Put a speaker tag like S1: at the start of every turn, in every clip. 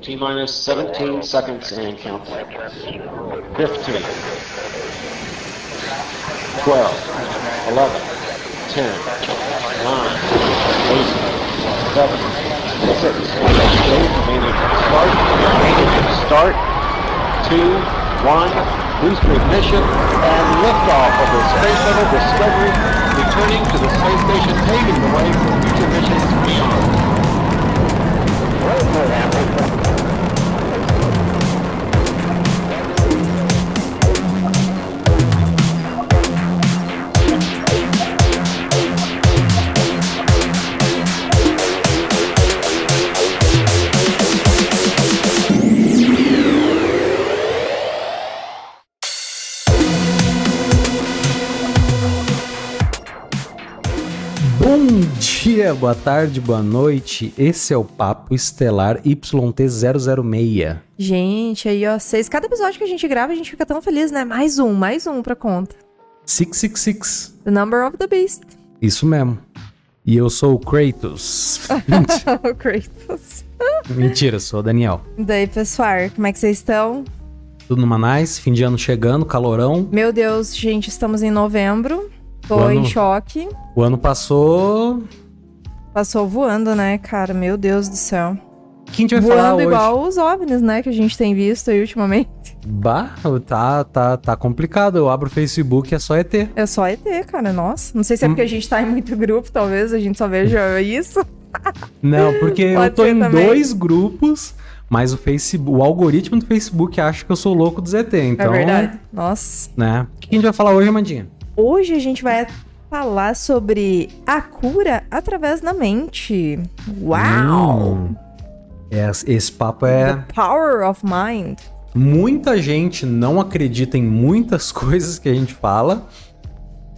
S1: T-minus 17 seconds and counting. 15, 12, 11, 10, 9, 8, 7, 6, start, 2, 1, booster ignition, and liftoff of the Space Shuttle Discovery, returning to the space station, paving the way for future missions beyond.
S2: Bom dia, boa tarde, boa noite. Esse é o Papo Estelar YT006.
S3: Gente, aí ó, cada episódio que a gente grava, a gente fica tão feliz, né? Mais um pra conta.
S2: 666.
S3: The Number of the Beast.
S2: Isso mesmo. E eu sou o Kratos.
S3: O Kratos.
S2: Mentira, sou o Daniel.
S3: E daí, pessoal, como é que vocês estão?
S2: Tudo numa nice, fim de ano chegando, calorão.
S3: Meu Deus, gente, estamos em novembro. Tô em choque.
S2: O ano passou...
S3: Passou voando, né, cara? Meu Deus do céu.
S2: O que a gente vai falar hoje?
S3: Voando igual os OVNIs, né, que a gente tem visto aí ultimamente.
S2: Bah, tá complicado. Eu abro o Facebook e é só ET.
S3: É só ET, cara, nossa. Não sei se é porque a gente tá em muito grupo, talvez a gente só veja isso.
S2: Não, porque eu tô em
S3: também.
S2: 2 grupos, mas o algoritmo do Facebook acha que eu sou louco do ET, então...
S3: É verdade, nossa.
S2: Né? O que a gente vai falar hoje, Amandinha?
S3: Hoje a gente vai falar sobre a cura através da mente. Uau!
S2: Esse papo é...
S3: The power of mind.
S2: Muita gente não acredita em muitas coisas que a gente fala,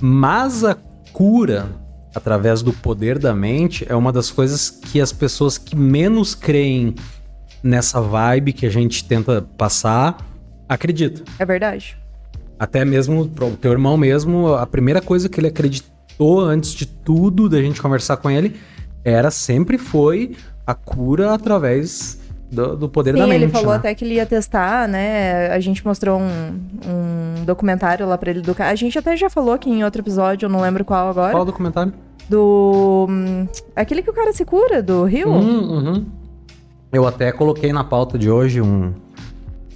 S2: mas a cura através do poder da mente é uma das coisas que as pessoas que menos creem nessa vibe que a gente tenta passar acreditam.
S3: É verdade.
S2: Até mesmo pro teu irmão mesmo, a primeira coisa que ele acreditou antes de tudo, da gente conversar com ele, sempre foi a cura através do poder da mente.
S3: Sim, ele falou
S2: né?
S3: até que ele ia testar, né? A gente mostrou um documentário lá pra ele do... A gente até já falou aqui em outro episódio, eu não lembro qual agora.
S2: Qual documentário?
S3: Aquele que o cara se cura, do Rio.
S2: Eu até coloquei na pauta de hoje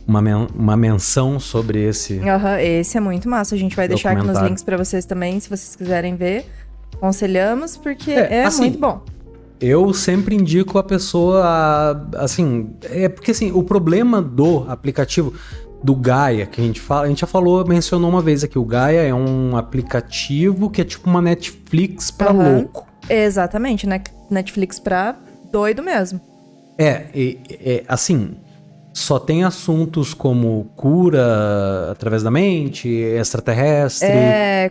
S2: uma menção sobre esse...
S3: Esse é muito massa. A gente vai deixar aqui nos links pra vocês também, se vocês quiserem ver. Aconselhamos, porque é assim, muito bom.
S2: Eu sempre indico a pessoa, assim... Porque assim, o problema do aplicativo do Gaia, que a gente já mencionou uma vez aqui, o Gaia é um aplicativo que é tipo uma Netflix pra louco.
S3: Exatamente, né? Netflix pra doido mesmo.
S2: Assim... Só tem assuntos como cura através da mente, extraterrestre...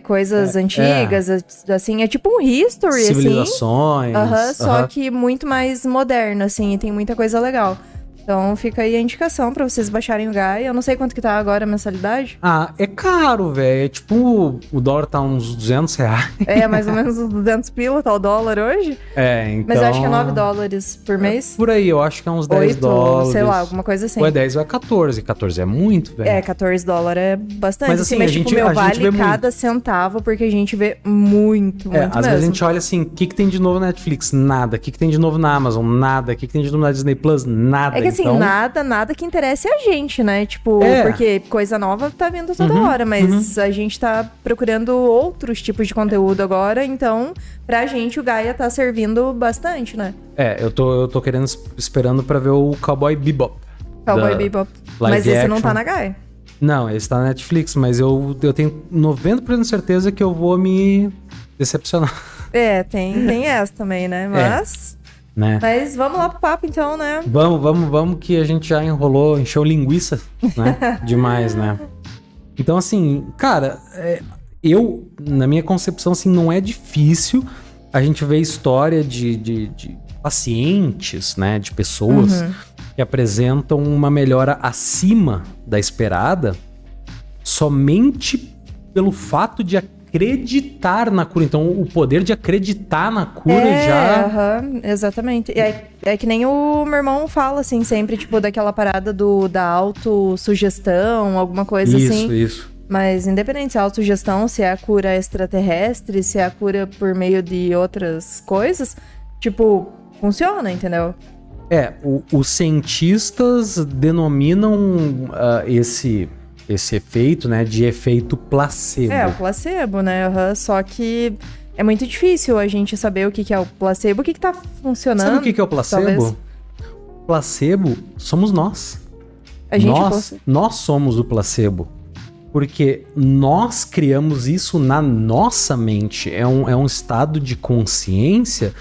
S3: coisas antigas, assim, é tipo um history,
S2: civilizações...
S3: Só que muito mais moderno, assim, e tem muita coisa legal. Então fica aí a indicação pra vocês baixarem o Gaia. Eu não sei quanto que tá agora a mensalidade.
S2: É caro, velho. É tipo, o dólar tá uns R$200.
S3: Mais ou menos uns 200 pila, tá o dólar hoje.
S2: Então...
S3: Mas eu acho que é $9 por mês.
S2: Por aí, eu acho que é uns 10
S3: 8,
S2: dólares.
S3: sei lá, alguma coisa assim.
S2: Ou é 10 ou é 14. 14 é muito, velho.
S3: $14 é bastante.
S2: Mas assim,
S3: mas tipo, vale cada centavo, porque a gente vê muito
S2: às
S3: mesmo.
S2: vezes a gente olha assim, o que tem de novo na Netflix? Nada. O que tem de novo na Amazon? Nada. O que tem de novo na Disney Plus? Nada.
S3: É que assim, nada que interesse a gente, né? Tipo, porque coisa nova tá vindo toda hora, mas a gente tá procurando outros tipos de conteúdo agora, então, pra gente o Gaia tá servindo bastante, né?
S2: Eu tô esperando pra ver o Cowboy Bebop.
S3: Cowboy Bebop. Mas esse não tá na Gaia.
S2: Não, esse tá na Netflix, mas eu tenho 90% de certeza que eu vou me decepcionar.
S3: Tem essa também, né? Mas...
S2: Né?
S3: Mas vamos lá pro papo então, né?
S2: Vamos que a gente já encheu linguiça, né? Demais, né? Então, assim, cara, na minha concepção, assim, não é difícil a gente ver história de pacientes, né? De pessoas que apresentam uma melhora acima da esperada somente pelo fato de acreditar na cura. Então, o poder de acreditar na cura já...
S3: Exatamente. É que nem o meu irmão fala, assim, sempre, tipo, daquela parada da autossugestão, alguma coisa assim.
S2: Isso.
S3: Mas independente se é autossugestão, se é a cura extraterrestre, se é a cura por meio de outras coisas, tipo, funciona, entendeu?
S2: Os cientistas denominam esse efeito, né, de efeito placebo.
S3: O placebo, né? Só que é muito difícil a gente saber o que é o placebo, o que tá funcionando.
S2: Sabe o que é o placebo?
S3: Talvez.
S2: Placebo somos nós. Nós somos o placebo. Porque nós criamos isso na nossa mente. É um estado de consciência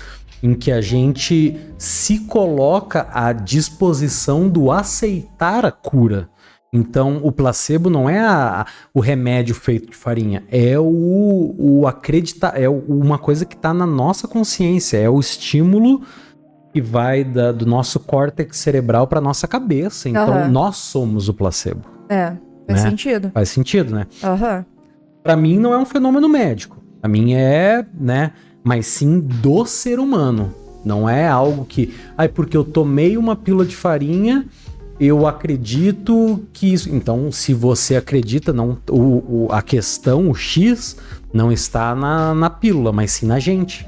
S2: em que a gente se coloca à disposição do aceitar a cura. Então, o placebo não é o remédio feito de farinha, é o acreditar, é uma coisa que está na nossa consciência, é o estímulo que vai do nosso córtex cerebral para nossa cabeça. Então, nós somos o placebo.
S3: Faz sentido.
S2: Faz sentido, né?
S3: Pra
S2: mim não é um fenômeno médico. Pra mim é, né? Mas sim do ser humano. Não é algo que... porque eu tomei uma pílula de farinha, eu acredito que isso... Então, se você acredita, não, a questão, o X, não está na pílula, mas sim na gente.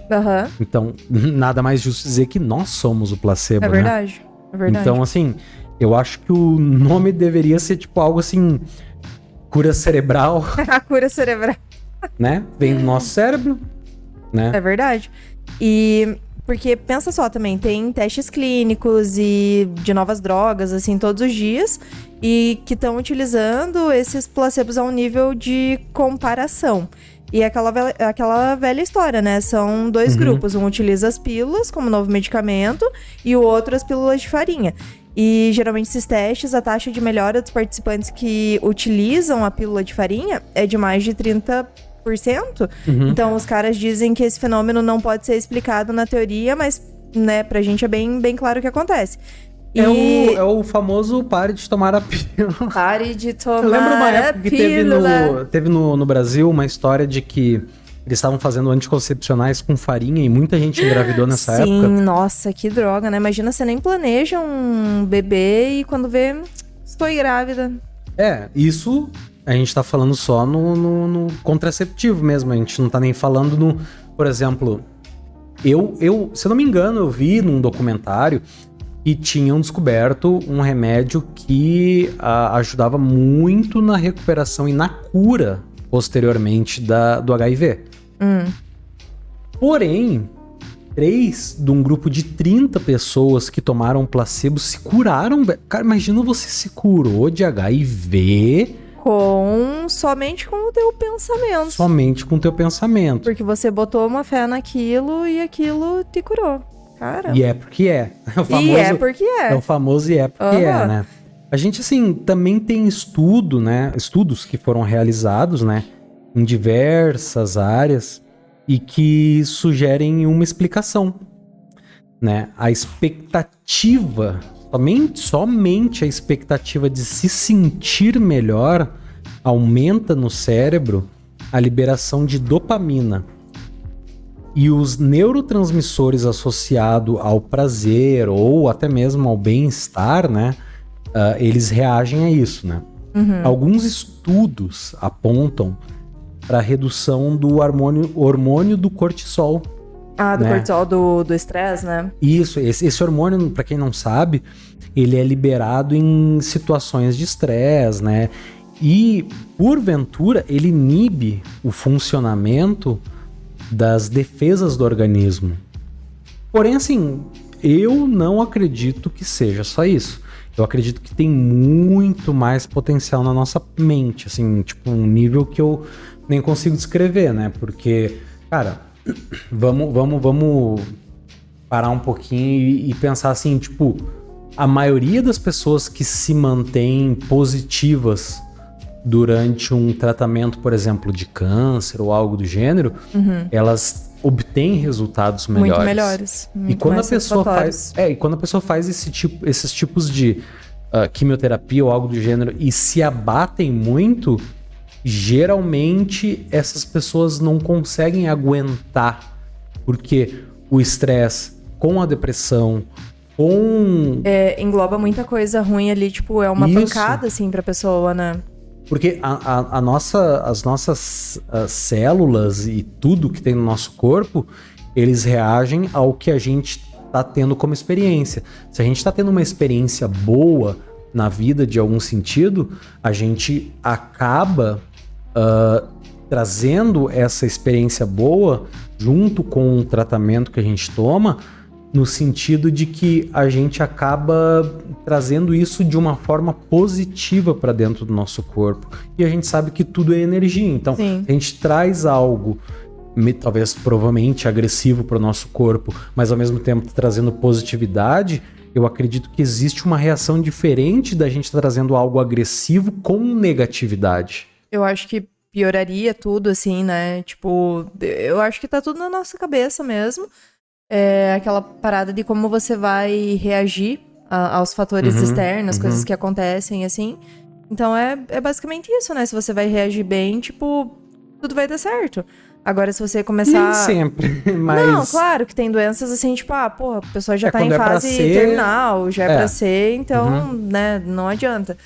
S2: Então, nada mais justo dizer que nós somos o placebo,
S3: É verdade.
S2: Então, assim... Eu acho que o nome deveria ser tipo algo assim, cura cerebral.
S3: A cura cerebral.
S2: Né? Vem do nosso cérebro, né?
S3: É verdade. E porque pensa só também, tem testes clínicos e de novas drogas, assim, todos os dias, e que estão utilizando esses placebos a um nível de comparação. E é aquela velha história, né? São dois grupos. Um utiliza as pílulas como novo medicamento e o outro as pílulas de farinha. E geralmente esses testes, a taxa de melhora dos participantes que utilizam a pílula de farinha é de mais de 30%. Então os caras dizem que esse fenômeno não pode ser explicado na teoria, mas, né, pra gente é bem, bem claro o que acontece.
S2: É o famoso pare de tomar a pílula.
S3: Pare de tomar a pílula.
S2: Eu lembro uma época que teve no Brasil uma história de que eles estavam fazendo anticoncepcionais com farinha e muita gente engravidou nessa época.
S3: Sim, nossa, que droga, né? Imagina, você nem planeja um bebê e quando vê, estou grávida.
S2: Isso a gente tá falando só no contraceptivo mesmo. A gente não tá nem falando no... Por exemplo, eu se eu não me engano, eu vi num documentário que tinham descoberto um remédio que ajudava muito na recuperação e na cura posteriormente do HIV. Porém, 3 de um grupo de 30 pessoas que tomaram placebo se curaram. Cara, imagina você se curou de HIV...
S3: Somente com o teu pensamento.
S2: Somente com o teu pensamento.
S3: Porque você botou uma fé naquilo e aquilo te curou. Cara.
S2: E é porque é. É o famoso e é porque é, né? A gente, assim, também tem estudos que foram realizados, né, em diversas áreas e que sugerem uma explicação, né? A expectativa, somente a expectativa de se sentir melhor aumenta no cérebro a liberação de dopamina. E os neurotransmissores associados ao prazer ou até mesmo ao bem-estar, né? Eles reagem a isso, né? Alguns estudos apontam para a redução do hormônio do cortisol.
S3: Do cortisol do estresse, né?
S2: Isso, esse hormônio, para quem não sabe, ele é liberado em situações de estresse, né? E, porventura, ele inibe o funcionamento das defesas do organismo. Porém, assim, eu não acredito que seja só isso. Eu acredito que tem muito mais potencial na nossa mente, assim, tipo, um nível que eu nem consigo descrever, né? Porque, cara, vamos parar um pouquinho e pensar assim, tipo, a maioria das pessoas que se mantêm positivas durante um tratamento, por exemplo, de câncer ou algo do gênero, elas obtêm resultados melhores.
S3: Muito melhores.
S2: E quando a pessoa faz esses tipos de quimioterapia ou algo do gênero e se abatem muito, geralmente essas pessoas não conseguem aguentar, porque o estresse com a depressão, com...
S3: engloba muita coisa ruim ali, tipo, é uma pancada, assim, pra pessoa, né?
S2: Porque as nossas células e tudo que tem no nosso corpo, eles reagem ao que a gente tá tendo como experiência. Se a gente tá tendo uma experiência boa na vida de algum sentido, a gente acaba trazendo essa experiência boa junto com o tratamento que a gente toma, no sentido de que a gente acaba trazendo isso de uma forma positiva para dentro do nosso corpo. E a gente sabe que tudo é energia. Então,
S3: Sim.
S2: a gente traz algo, talvez provavelmente agressivo para o nosso corpo, mas ao mesmo tempo trazendo positividade. Eu acredito que existe uma reação diferente da gente trazendo algo agressivo com negatividade.
S3: Eu acho que pioraria tudo, assim, né? Tipo, eu acho que tá tudo na nossa cabeça mesmo. É aquela parada de como você vai reagir aos fatores externos, coisas que acontecem, assim. Então é basicamente isso, né? Se você vai reagir bem, tipo, tudo vai dar certo. Agora, se você começar...
S2: Nem sempre, mas...
S3: Não, claro que tem doenças assim, tipo, porra, a pessoa já tá em
S2: quando é pra
S3: fase
S2: ser...
S3: terminal, já é pra ser, então, né, não adianta.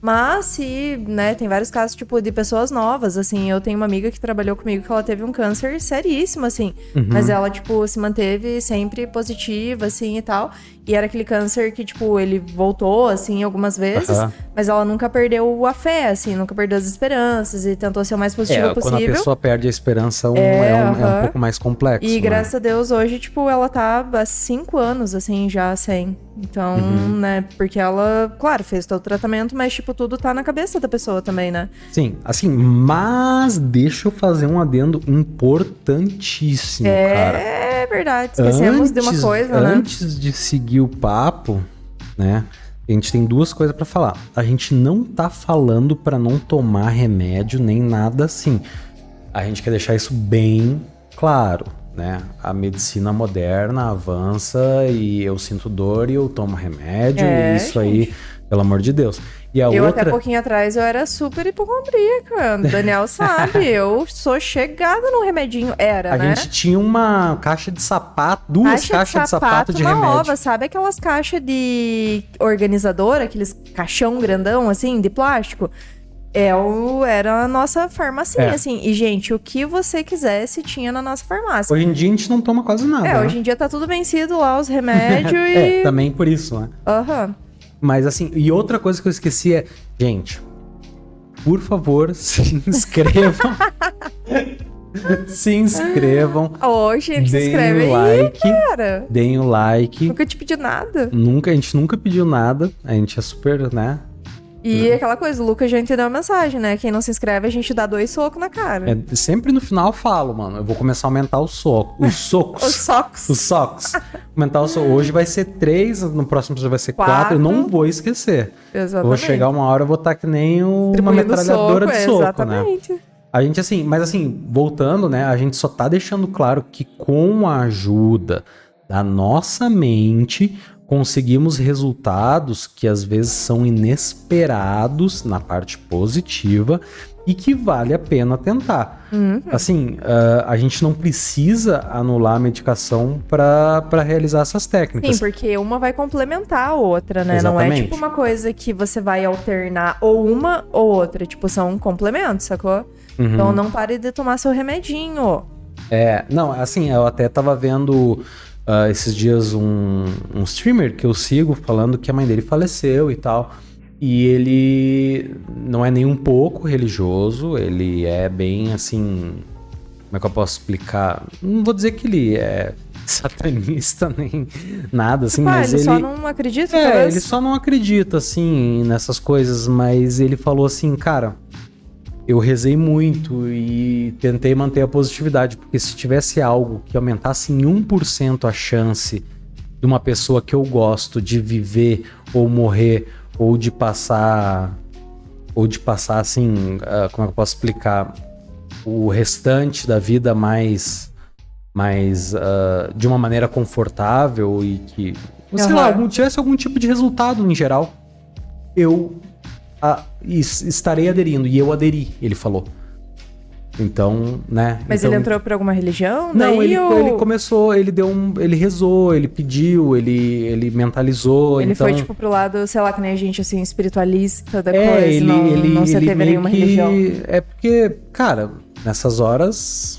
S3: Mas se, né, tem vários casos, tipo, de pessoas novas, assim, eu tenho uma amiga que trabalhou comigo que ela teve um câncer seríssimo, assim, mas ela, tipo, se manteve sempre positiva, assim, e tal, e era aquele câncer que, tipo, ele voltou, assim, algumas vezes, mas ela nunca perdeu a fé, assim, nunca perdeu as esperanças e tentou ser o mais positiva possível.
S2: Quando a pessoa perde a esperança, é um pouco mais complexo.
S3: E
S2: né?
S3: graças a Deus, hoje, tipo, ela tá há 5 anos, assim, já sem. Então, né, porque ela, claro, fez todo o tratamento, mas, tipo, tudo tá na cabeça da pessoa também, né?
S2: Sim, assim, mas deixa eu fazer um adendo importantíssimo, cara.
S3: É verdade, esquecemos de uma coisa, né?
S2: Antes de seguir o papo, né, a gente tem duas coisas pra falar. A gente não tá falando pra não tomar remédio, nem nada assim. A gente quer deixar isso bem claro, né? A medicina moderna avança e eu sinto dor e eu tomo remédio, e isso aí, pelo amor de Deus. E
S3: eu
S2: outra...
S3: até pouquinho atrás eu era super hipocondríaca, o Daniel sabe, eu sou chegada no remedinho, né?
S2: A gente tinha uma caixa de sapato, duas caixas de sapato de remédio.
S3: Nova, sabe aquelas caixas de organizador, aqueles caixão grandão, assim, de plástico? Era a nossa farmacinha, assim. E, gente, o que você quisesse tinha na nossa farmácia.
S2: Hoje em dia a gente não toma quase nada, né?
S3: Hoje em dia tá tudo vencido lá, os remédios e...
S2: também por isso, né? Mas assim, e outra coisa que eu esqueci é... Gente, por favor, se inscrevam. Se inscrevam.
S3: Gente, se inscreve
S2: aí,
S3: like, cara.
S2: Deem o like.
S3: Nunca te pedi nada.
S2: A gente nunca pediu nada. A gente é super, né?
S3: E aquela coisa, o Lucas já entendeu a mensagem, né? Quem não se inscreve, a gente dá 2 socos na cara.
S2: Sempre no final eu falo, mano, eu vou começar a aumentar os socos. Os socos. Aumentar o soco. Hoje vai ser 3, no próximo episódio vai ser 4. Eu não vou esquecer.
S3: Exatamente.
S2: Eu vou chegar uma hora, eu vou estar que nem uma metralhadora de soco,
S3: exatamente.
S2: Né? A gente, assim, mas assim, voltando, né? A gente só tá deixando claro que com a ajuda da nossa mente... conseguimos resultados que às vezes são inesperados na parte positiva e que vale a pena tentar. Assim, a gente não precisa anular a medicação para realizar essas técnicas.
S3: Sim, porque uma vai complementar a outra, né?
S2: Exatamente.
S3: Não é tipo uma coisa que você vai alternar ou uma ou outra. Tipo, são complementos, sacou? Então não pare de tomar seu remedinho.
S2: Não, assim, eu até tava vendo... esses dias um streamer que eu sigo falando que a mãe dele faleceu e tal. E ele não é nem um pouco religioso, ele é bem assim... Como é que eu posso explicar? Não vou dizer que ele é satanista nem nada, assim, mas
S3: ele só não acredita, talvez?
S2: Ele só não acredita, assim, nessas coisas, mas ele falou assim, cara... Eu rezei muito e tentei manter a positividade, porque se tivesse algo que aumentasse em 1% a chance de uma pessoa que eu gosto de viver ou morrer, ou de passar assim, como é que eu posso explicar, o restante da vida mais de uma maneira confortável e que, sei lá, tivesse algum tipo de resultado em geral, eu estarei aderindo. E eu aderi, ele falou. Então, né?
S3: Mas
S2: então,
S3: ele entrou por alguma religião?
S2: Não,
S3: daí,
S2: ele começou, ele rezou, ele pediu, ele mentalizou.
S3: Ele
S2: então,
S3: foi, tipo, pro lado, sei lá, que nem a gente, assim, espiritualista da coisa.
S2: ele
S3: não se teve
S2: meio
S3: nenhuma
S2: que...
S3: religião.
S2: É porque, cara, nessas horas...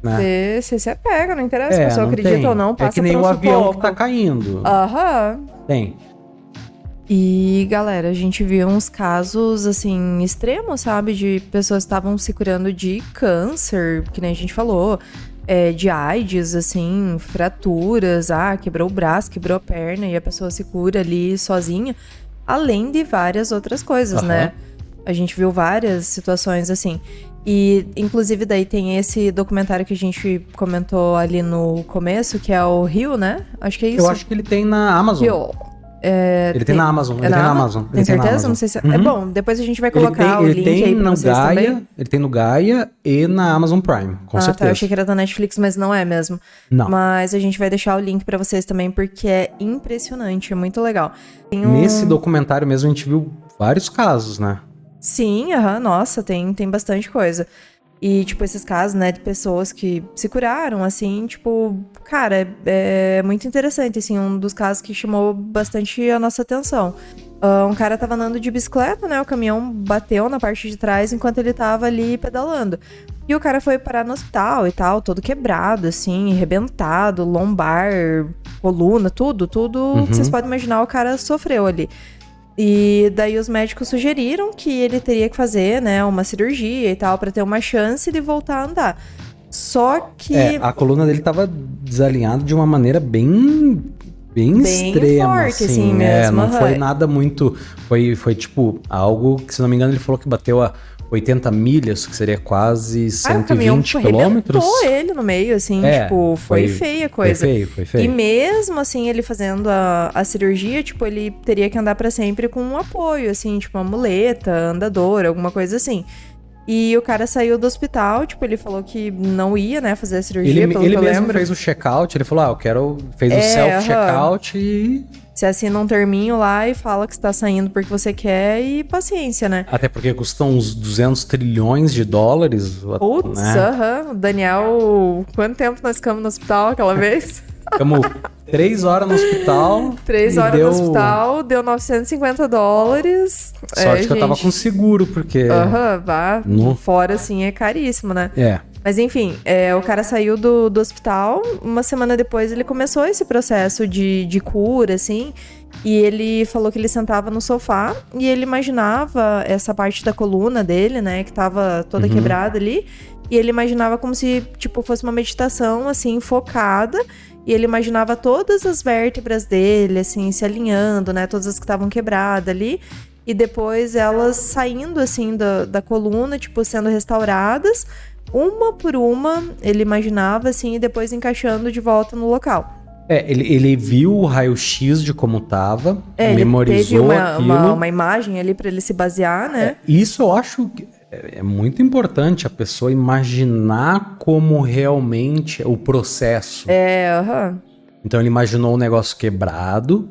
S2: Né?
S3: Você se apega, não interessa se a pessoa
S2: não
S3: acredita
S2: tem.
S3: ou não, passa
S2: É que nem
S3: por um
S2: o avião
S3: sufoco.
S2: que tá caindo.
S3: Aham.
S2: Tem.
S3: E, galera, a gente viu uns casos, assim, extremos, sabe? De pessoas que estavam se curando de câncer, que nem a gente falou, de AIDS, assim, fraturas, quebrou o braço, quebrou a perna, e a pessoa se cura ali sozinha, além de várias outras coisas, né? A gente viu várias situações assim. E, inclusive, daí tem esse documentário que a gente comentou ali no começo, que é o Rio, né? Acho que é isso.
S2: Eu acho que ele tem na Amazon.
S3: Rio.
S2: Ele tem na Amazon. Ele tem na Amazon.
S3: Tem certeza? Não sei se... É bom, depois a gente vai colocar o link aí pra vocês também.
S2: Ele tem no Gaia e na Amazon Prime, com certeza.
S3: Tá, eu achei que era da Netflix, mas não é mesmo.
S2: Não.
S3: Mas a gente vai deixar o link pra vocês também, porque é impressionante, é muito legal.
S2: Nesse documentário mesmo a gente viu vários casos, né?
S3: Sim, nossa, tem bastante coisa. E, tipo, esses casos, né, de pessoas que se curaram, assim, tipo, cara, é muito interessante, assim, um dos casos que chamou bastante a nossa atenção. Um cara tava andando de bicicleta, né, o caminhão bateu na parte de trás enquanto ele tava ali pedalando. E o cara foi parar no hospital e tal, todo quebrado, assim, arrebentado, lombar, coluna, tudo que vocês podem imaginar o cara sofreu ali. E daí os médicos sugeriram que ele teria que fazer, né, uma cirurgia e tal, pra ter uma chance de voltar a andar. Só que...
S2: a coluna dele tava desalinhada de uma maneira bem extrema,
S3: forte, assim mesmo.
S2: Não foi nada muito... Foi tipo, algo que, se não me engano, ele falou que bateu a 80 milhas, que seria quase 120 quilômetros.
S3: Arrebentou ele no meio, assim, tipo, foi feia a coisa.
S2: Foi feio.
S3: E mesmo, assim, ele fazendo a cirurgia, tipo, ele teria que andar pra sempre com um apoio, assim, tipo, uma muleta, andador, alguma coisa assim. E o cara saiu do hospital, tipo, ele falou que não ia, né, fazer a cirurgia, pelo que eu
S2: mesmo
S3: lembro.
S2: fez o check-out, ele falou, fez o self-check-out e...
S3: Você assina um terminho lá e fala que está saindo porque você quer e paciência, né?
S2: Até porque custam uns 200 trilhões de dólares.
S3: Putz,
S2: né?
S3: Daniel, quanto tempo nós ficamos no hospital aquela vez?
S2: Ficamos 3 horas no hospital.
S3: 3 horas no hospital, deu $950.
S2: Sorte que eu tava com seguro, porque...
S3: Fora assim é caríssimo, né?
S2: É.
S3: Mas enfim, o cara saiu do hospital, uma semana depois ele começou esse processo de cura, assim, e ele falou que ele sentava no sofá e ele imaginava essa parte da coluna dele, né, que tava toda quebrada ali, e ele imaginava como se, tipo, fosse uma meditação, assim, focada, e ele imaginava todas as vértebras dele, assim, se alinhando, né, todas as que estavam quebradas ali, e depois elas saindo, assim, da coluna, tipo, sendo restauradas, uma por uma, ele imaginava, assim, e depois encaixando de volta no local.
S2: Ele viu o raio-x de como tava, memorizou
S3: ele teve
S2: aquilo.
S3: uma imagem ali pra ele se basear, né?
S2: Isso eu acho que é muito importante, a pessoa imaginar como realmente é o processo. Então ele imaginou o negócio quebrado,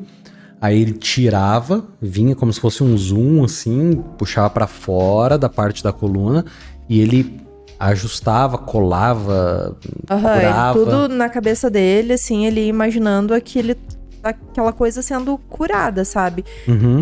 S2: aí ele tirava, vinha como se fosse um zoom, assim, puxava pra fora da parte da coluna, e ele ajustava, colava, curava.
S3: Tudo na cabeça dele, assim, ele imaginando aquela coisa sendo curada, sabe?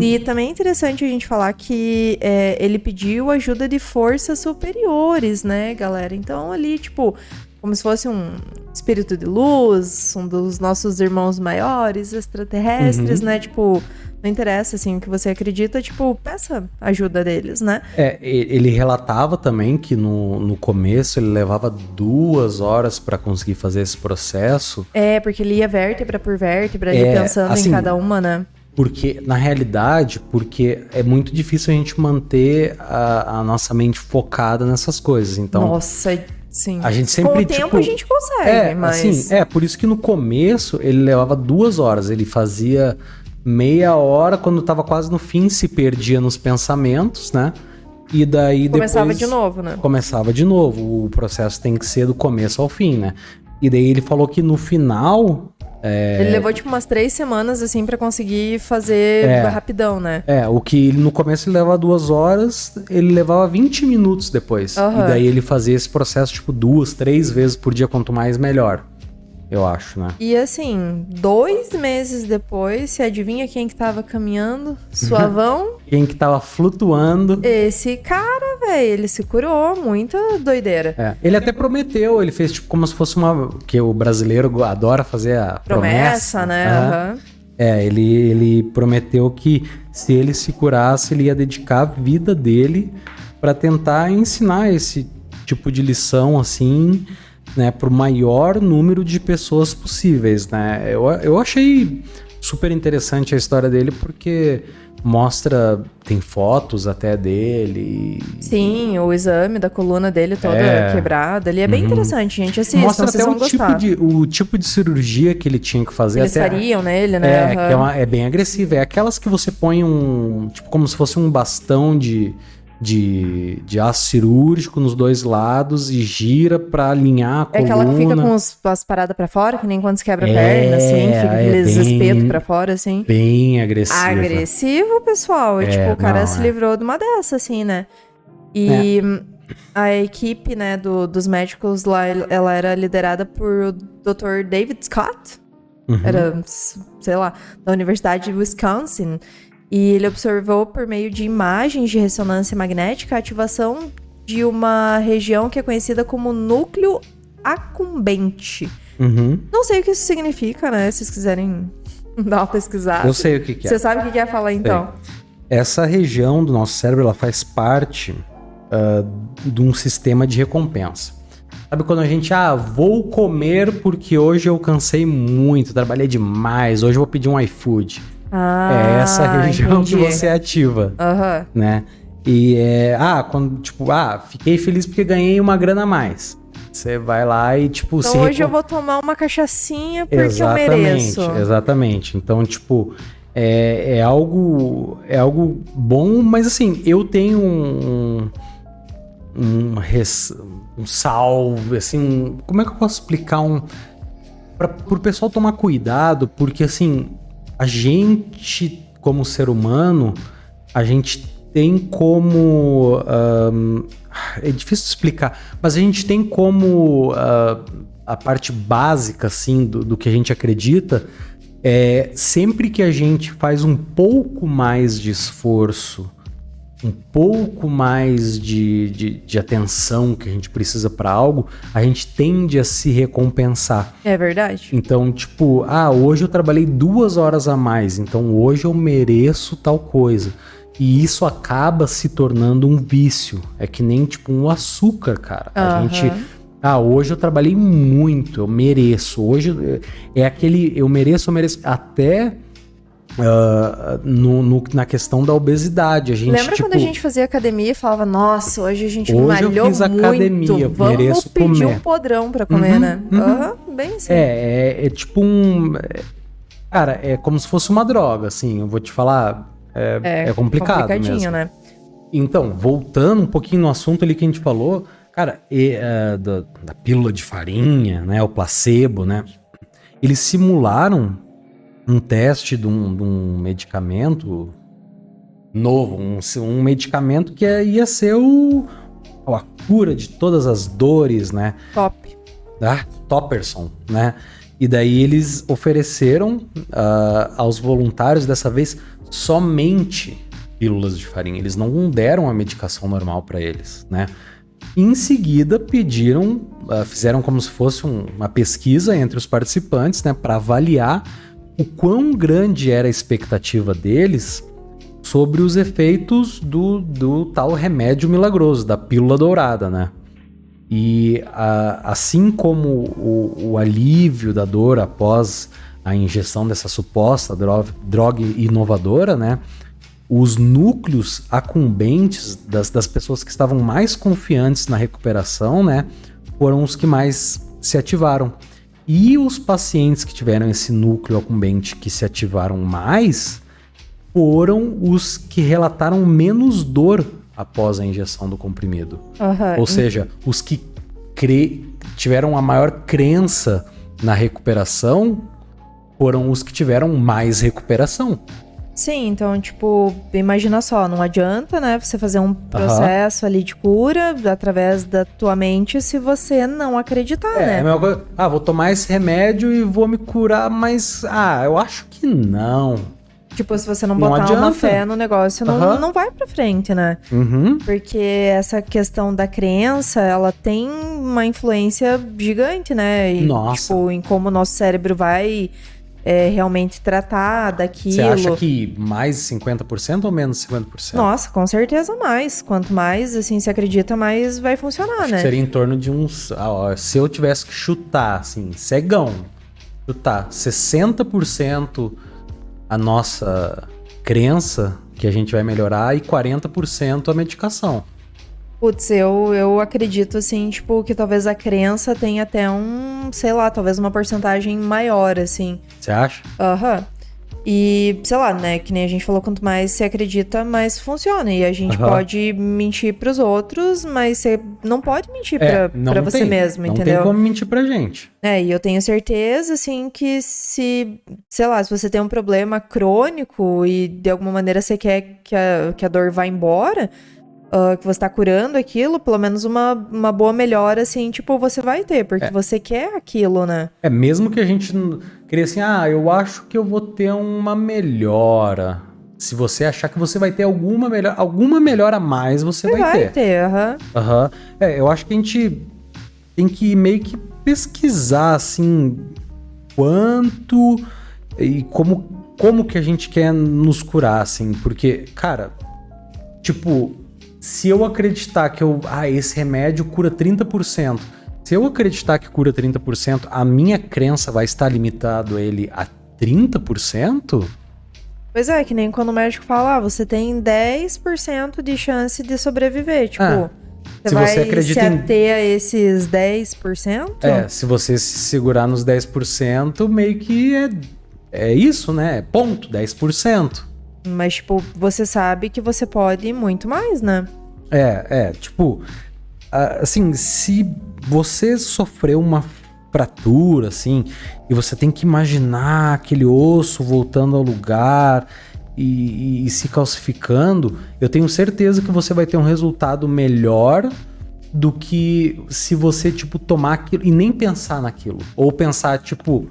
S3: E também é interessante a gente falar que ele pediu ajuda de forças superiores, né, galera? Então ali, tipo, como se fosse um espírito de luz, um dos nossos irmãos maiores, extraterrestres, né? Tipo, não interessa, assim, o que você acredita, tipo, peça ajuda deles, né?
S2: Ele relatava também que no começo ele levava 2 horas pra conseguir fazer esse processo.
S3: Porque ele ia vértebra por vértebra, ali pensando assim, em cada uma, né?
S2: Porque, na realidade, é muito difícil a gente manter a nossa mente focada nessas coisas, então...
S3: Nossa, sim.
S2: A gente sempre,
S3: com o tempo a gente consegue, mas...
S2: Assim, por isso que no começo ele levava 2 horas, ele fazia... meia hora, quando tava quase no fim, se perdia nos pensamentos, né? E daí
S3: começava
S2: depois...
S3: de novo, né?
S2: Começava de novo. O processo tem que ser do começo ao fim, né? E daí ele falou que no final,
S3: Ele levou, tipo, umas 3 semanas, assim, pra conseguir fazer rapidão, né?
S2: O que no começo ele levava 2 horas, ele levava 20 minutos depois.
S3: Uhum.
S2: E daí ele fazia esse processo, tipo, 2, 3 vezes por dia, quanto mais, melhor. Eu acho, né?
S3: E assim, 2 meses depois, você adivinha quem que tava caminhando? Suavão?
S2: Quem que tava flutuando.
S3: Esse cara, velho, ele se curou, muita doideira.
S2: Ele até prometeu, ele fez tipo como se fosse que o brasileiro adora fazer a promessa.
S3: Né? Uhum.
S2: Ele prometeu que se ele se curasse, ele ia dedicar a vida dele pra tentar ensinar esse tipo de lição, assim, né, pro maior número de pessoas possíveis, né? Eu achei super interessante a história dele porque mostra, tem fotos até dele.
S3: Sim, o exame da coluna dele toda quebrada. Ele é bem interessante, gente. Assistam,
S2: mostra
S3: vocês
S2: até
S3: vão gostar.
S2: o tipo de cirurgia que ele tinha que fazer.
S3: Eles
S2: até
S3: fariam nele, né?
S2: que é bem agressiva. É aquelas que você põe tipo como se fosse um bastão de aço cirúrgico nos 2 lados e gira pra alinhar a coluna.
S3: É aquela que fica com as paradas pra fora, que nem quando se quebra a perna, assim, fica aqueles espetos pra fora, assim.
S2: Bem agressivo.
S3: Agressivo, pessoal. E, tipo, o cara se livrou de uma dessa, assim, né? E a equipe, né, dos médicos lá, ela era liderada por Dr. David Scott. Era, sei lá, da Universidade de Wisconsin. E ele observou por meio de imagens de ressonância magnética a ativação de uma região que é conhecida como núcleo acumbente. Não sei o que isso significa, né? Se vocês quiserem dar uma pesquisada.
S2: Eu sei o que é.
S3: Você sabe o que quer falar, então?
S2: Essa região do nosso cérebro, ela faz parte de um sistema de recompensa. Sabe quando a gente, vou comer porque hoje eu cansei muito, trabalhei demais, hoje eu vou pedir um iFood. É essa região que você ativa, né? E quando, tipo, fiquei feliz porque ganhei uma grana a mais. Você vai lá e, tipo...
S3: Então hoje eu vou tomar uma cachaçinha porque eu mereço.
S2: Exatamente. Então, tipo, é algo bom, mas assim, eu tenho um salve, assim... Como é que eu posso explicar pro pessoal tomar cuidado, porque, assim... A gente, como ser humano, a gente tem como... é difícil explicar, mas a gente tem como a parte básica, assim, do que a gente acredita, sempre que a gente faz um pouco mais de esforço, um pouco mais de atenção que a gente precisa para algo, a gente tende a se recompensar.
S3: É verdade.
S2: Então, tipo, hoje eu trabalhei 2 horas a mais, então hoje eu mereço tal coisa. E isso acaba se tornando um vício. É que nem, tipo, um açúcar, cara. A gente... hoje eu trabalhei muito, eu mereço. Hoje é aquele... Eu mereço. Até... na questão da obesidade.
S3: Lembra quando a gente fazia academia e falava, nossa, hoje a gente malhou
S2: eu fiz academia,
S3: muito, vamos pedir um podrão pra comer, né? Bem assim.
S2: É tipo cara, é como se fosse uma droga, assim, eu vou te falar, é complicado mesmo.
S3: Né?
S2: Então, voltando um pouquinho no assunto ali que a gente falou, cara, da pílula de farinha, né, o placebo, né, eles simularam um teste de um medicamento novo, um medicamento que ia ser a cura de todas as dores, né? Toperson, né? E daí eles ofereceram aos voluntários, dessa vez, somente pílulas de farinha. Eles não deram a medicação normal para eles, né? Em seguida, fizeram como se fosse uma pesquisa entre os participantes, né? Para avaliar o quão grande era a expectativa deles sobre os efeitos do tal remédio milagroso, da pílula dourada, né? E assim como o alívio da dor após a injeção dessa suposta droga inovadora, né? Os núcleos acumbentes das pessoas que estavam mais confiantes na recuperação, né? Foram os que mais se ativaram. E os pacientes que tiveram esse núcleo acumbente que se ativaram mais foram os que relataram menos dor após a injeção do comprimido. Ou seja, os que tiveram a maior crença na recuperação foram os que tiveram mais recuperação.
S3: Sim, então, tipo, imagina só, não adianta, né, você fazer um processo ali de cura através da tua mente se você não acreditar, né?
S2: É a mesma coisa, vou tomar esse remédio e vou me curar, mas, eu acho que não.
S3: Tipo, se você não botar uma fé no negócio, não vai pra frente, né? Porque essa questão da crença, ela tem uma influência gigante, né? E, tipo, em como o nosso cérebro vai realmente tratar daquilo.
S2: Você acha que mais 50% ou menos 50%?
S3: Nossa, com certeza mais. Quanto mais, assim, se acredita, mais vai funcionar, né?
S2: Seria em torno de uns... se eu tivesse que chutar, assim, cegão, chutar 60% a nossa crença que a gente vai melhorar e 40% a medicação.
S3: Putz, eu acredito, assim, tipo, que talvez a crença tenha até sei lá, talvez uma porcentagem maior, assim.
S2: Você acha?
S3: E, sei lá, né, que nem a gente falou, quanto mais você acredita, mais funciona. E a gente pode mentir pros outros, mas você não pode mentir pra você mesmo, entendeu?
S2: Não tem como mentir pra gente.
S3: E eu tenho certeza, assim, que sei lá, se você tem um problema crônico e de alguma maneira você quer que a dor vá embora... que você tá curando aquilo, pelo menos uma boa melhora, assim, tipo, você vai ter, porque você quer aquilo, né?
S2: Mesmo que a gente queria assim, eu acho que eu vou ter uma melhora. Se você achar que você vai ter alguma melhora a mais, você vai ter. Eu acho que a gente tem que meio que pesquisar, assim, quanto e como que a gente quer nos curar, assim, porque, cara, tipo... Se eu acreditar que esse remédio cura 30%, se eu acreditar que cura 30%, a minha crença vai estar limitado a ele a 30%?
S3: Pois é, que nem quando o médico fala, você tem 10% de chance de sobreviver, tipo... Você vai se ater a esses 10%?
S2: Se você se segurar nos 10%, meio que é isso, né? Ponto, 10%.
S3: Mas, tipo, você sabe que você pode muito mais, né?
S2: Tipo, assim, se você sofreu uma fratura, assim, e você tem que imaginar aquele osso voltando ao lugar e se calcificando, eu tenho certeza que você vai ter um resultado melhor do que se você, tipo, tomar aquilo e nem pensar naquilo. Ou pensar, tipo,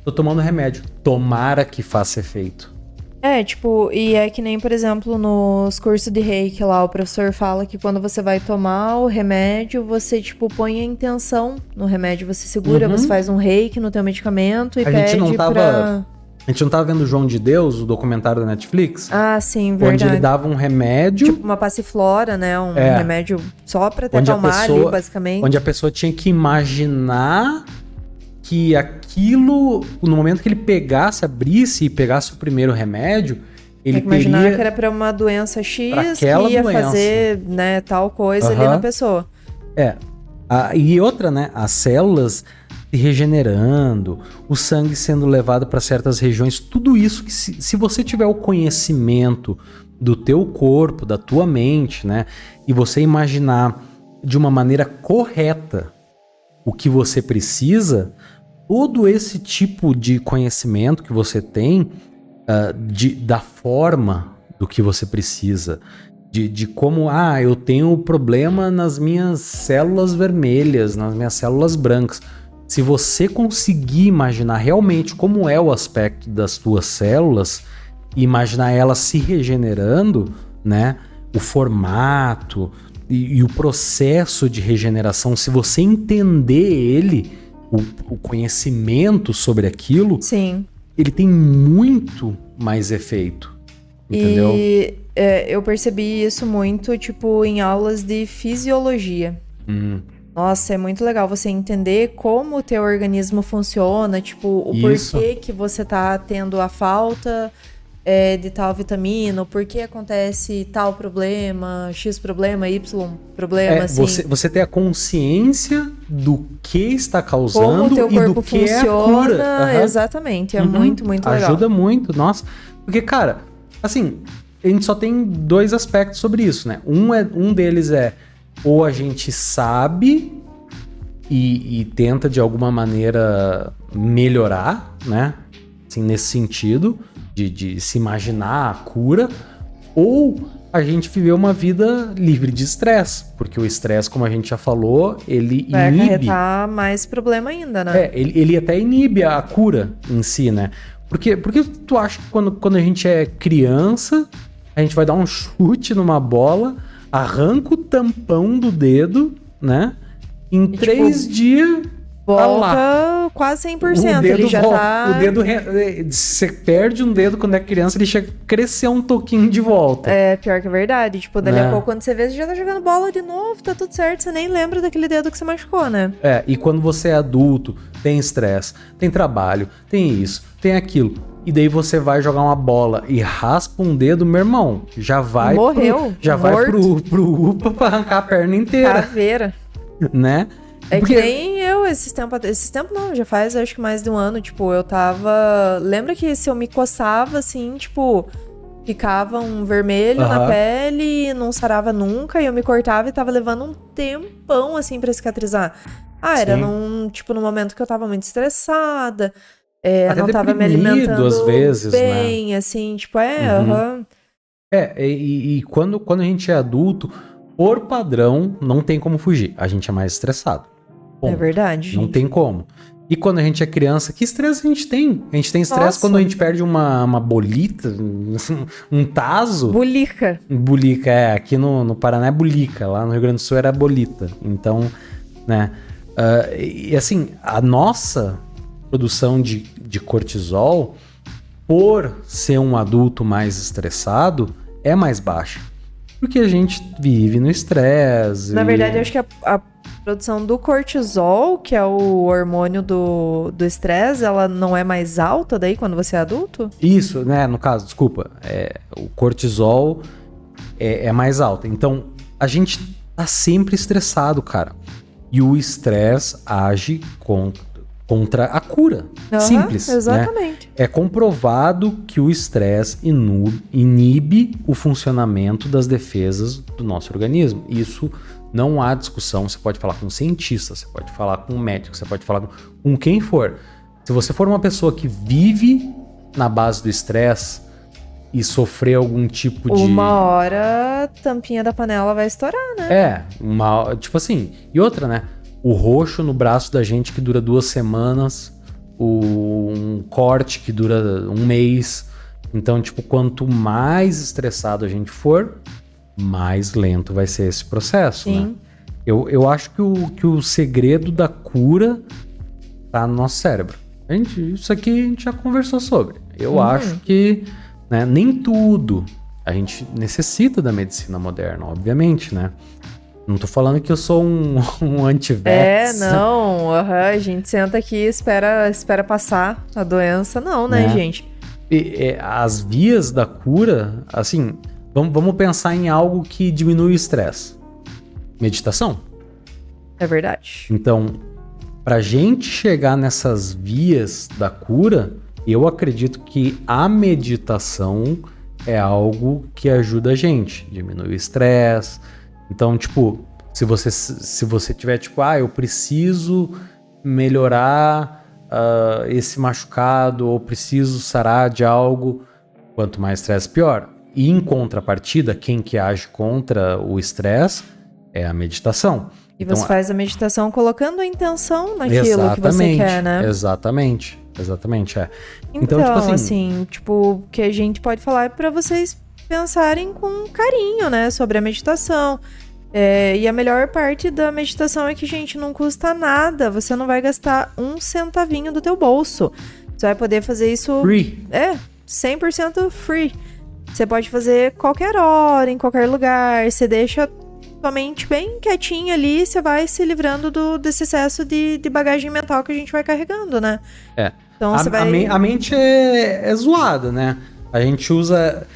S2: tô tomando remédio, tomara que faça efeito.
S3: Tipo, e é que nem, por exemplo, nos cursos de reiki lá, o professor fala que quando você vai tomar o remédio, você, tipo, põe a intenção no remédio, você segura, você faz um reiki no teu medicamento e pede pra...
S2: A gente não tava vendo o João de Deus, o documentário da Netflix?
S3: Sim, verdade.
S2: Onde ele dava um remédio...
S3: Tipo uma passiflora, né? Um remédio só pra te acalmar ali, basicamente.
S2: Onde a pessoa tinha que imaginar... que aquilo, no momento que ele abrisse e pegasse o primeiro remédio, ele teria...
S3: imaginar que era pra uma doença X que ia fazer, né, tal coisa ali na pessoa.
S2: E outra, né, as células se regenerando, o sangue sendo levado para certas regiões, tudo isso que se você tiver o conhecimento do teu corpo, da tua mente, né, e você imaginar de uma maneira correta o que você precisa... Todo esse tipo de conhecimento que você tem da forma do que você precisa, de como, eu tenho problema nas minhas células vermelhas, nas minhas células brancas. Se você conseguir imaginar realmente como é o aspecto das tuas células, e imaginar elas se regenerando, né, o formato e o processo de regeneração, se você entender ele... O conhecimento sobre aquilo,
S3: sim,
S2: ele tem muito mais efeito, entendeu?
S3: E eu percebi isso muito, tipo, em aulas de fisiologia. Nossa, é muito legal você entender como o teu organismo funciona, tipo, o porquê que você tá tendo a falta de tal vitamina, por que acontece tal problema, X problema, Y problema, assim.
S2: Você ter a consciência do que está causando
S3: como o teu corpo
S2: e do que
S3: funciona,
S2: é a cura.
S3: Exatamente, é muito legal.
S2: Ajuda muito, nossa. Porque, cara, assim, a gente só tem dois aspectos sobre isso, né? Um deles é ou a gente sabe e tenta de alguma maneira melhorar, né? Assim, nesse sentido, de se imaginar a cura, ou a gente viver uma vida livre de estresse, porque o estresse, como a gente já falou, ele
S3: Vai
S2: inibe...
S3: acarretar mais problema ainda, né?
S2: Ele até inibe a cura em si, né? Porque tu acha que quando a gente é criança, a gente vai dar um chute numa bola, arranca o tampão do dedo, né? Em 3 dias...
S3: Volta quase 100%. Ele já tá...
S2: O dedo... Você perde um dedo quando é criança, ele chega a crescer um toquinho de volta.
S3: É, pior que é verdade. Tipo, dali a pouco, quando você vê, você já tá jogando bola de novo, tá tudo certo, você nem lembra daquele dedo que você machucou, né?
S2: E quando você é adulto, tem estresse, tem trabalho, tem isso, tem aquilo. E daí você vai jogar uma bola e raspa um dedo, meu irmão, já vai...
S3: Morreu.
S2: Vai pro UPA pra arrancar a perna inteira.
S3: Caveira.
S2: Né?
S3: Que nem eu, esses tempos não, já faz acho que mais de um ano, tipo, eu tava... Lembra que se eu me coçava, assim, tipo, ficava um vermelho na pele, não sarava nunca, e eu me cortava e tava levando um tempão, assim, pra cicatrizar. Era num momento que eu tava muito estressada, não tava me alimentando
S2: às vezes,
S3: bem,
S2: né?
S3: assim, tipo,
S2: E quando a gente é adulto, por padrão, não tem como fugir. A gente é mais estressado.
S3: É verdade,
S2: Não
S3: gente.
S2: tem como. E quando a gente é criança, que estresse a gente tem? A gente tem estresse quando a gente perde uma bolita, um tazo.
S3: Bulica.
S2: Bulica, aqui no Paraná é bulica, lá no Rio Grande do Sul era bolita. Então, né? E assim, a nossa produção de cortisol, por ser um adulto mais estressado, é mais baixa. Porque a gente vive no estresse.
S3: Na verdade, eu acho que a produção do cortisol, que é o hormônio do estresse, ela não é mais alta daí quando você é adulto?
S2: Isso, né? No caso, desculpa. O cortisol é mais alto. Então, a gente tá sempre estressado, cara. E o estresse age contra a cura. Simples.
S3: Exatamente.
S2: Né? É comprovado que o estresse inibe o funcionamento das defesas do nosso organismo. Isso não há discussão. Você pode falar com um cientista, você pode falar com um médico, você pode falar com quem for. Se você for uma pessoa que vive na base do estresse e sofrer algum tipo de...
S3: Uma hora a tampinha da panela vai estourar, né?
S2: Tipo assim. E outra, né? O roxo no braço da gente que dura 2 semanas, um corte que dura 1 mês. Então, tipo, quanto mais estressado a gente for, mais lento vai ser esse processo,
S3: Sim.
S2: né? Eu acho que o segredo da cura tá no nosso cérebro. Isso aqui a gente já conversou sobre. Eu acho que, né, nem tudo a gente necessita da medicina moderna, obviamente, né? Não tô falando que eu sou um anti-vax.
S3: A gente senta aqui e espera passar a doença. Não, né, gente?
S2: As vias da cura, assim, vamos pensar em algo que diminui o estresse. Meditação.
S3: É verdade.
S2: Então, pra gente chegar nessas vias da cura, eu acredito que a meditação é algo que ajuda a gente. Diminui o estresse. Então, tipo, se você tiver, tipo, eu preciso melhorar esse machucado ou preciso sarar de algo, quanto mais estresse, pior. E em contrapartida, quem que age contra o estresse é a meditação.
S3: E
S2: então,
S3: você faz a meditação colocando a intenção naquilo que você quer, né?
S2: Exatamente.
S3: Então,
S2: tipo
S3: assim, o que a gente pode falar é pra vocês pensarem com carinho, né, sobre a meditação. E a melhor parte da meditação é que, gente, não custa nada. Você não vai gastar 1 centavinho do teu bolso. Você vai poder fazer isso...
S2: Free.
S3: 100% free. Você pode fazer qualquer hora, em qualquer lugar. Você deixa sua mente bem quietinha ali, você vai se livrando desse excesso de bagagem mental que a gente vai carregando, né? Então, você vai...
S2: A mente é zoada, né? A gente usa...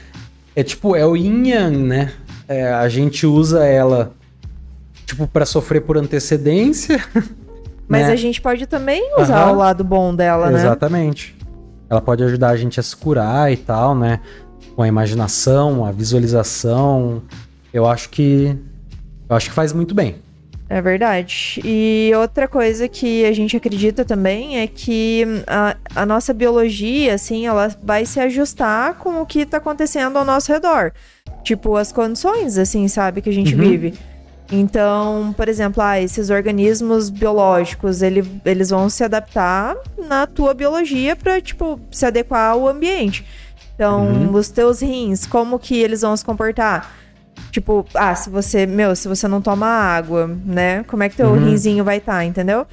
S2: É o yin yang, né? A gente usa ela, tipo, pra sofrer por antecedência.
S3: Mas
S2: né?
S3: a gente pode também usar o lado bom dela, né?
S2: Exatamente. Ela pode ajudar a gente a se curar e tal, né? Com a imaginação, a visualização. Eu acho que faz muito bem.
S3: É verdade. E outra coisa que a gente acredita também é que a nossa biologia, assim, ela vai se ajustar com o que tá acontecendo ao nosso redor. Tipo, as condições, assim, sabe, que a gente vive. Então, por exemplo, esses organismos biológicos, eles vão se adaptar na tua biologia pra, tipo, se adequar ao ambiente. Então, os teus rins, como que eles vão se comportar? Tipo, se você não toma água, né? Como é que teu rinzinho vai estar, entendeu?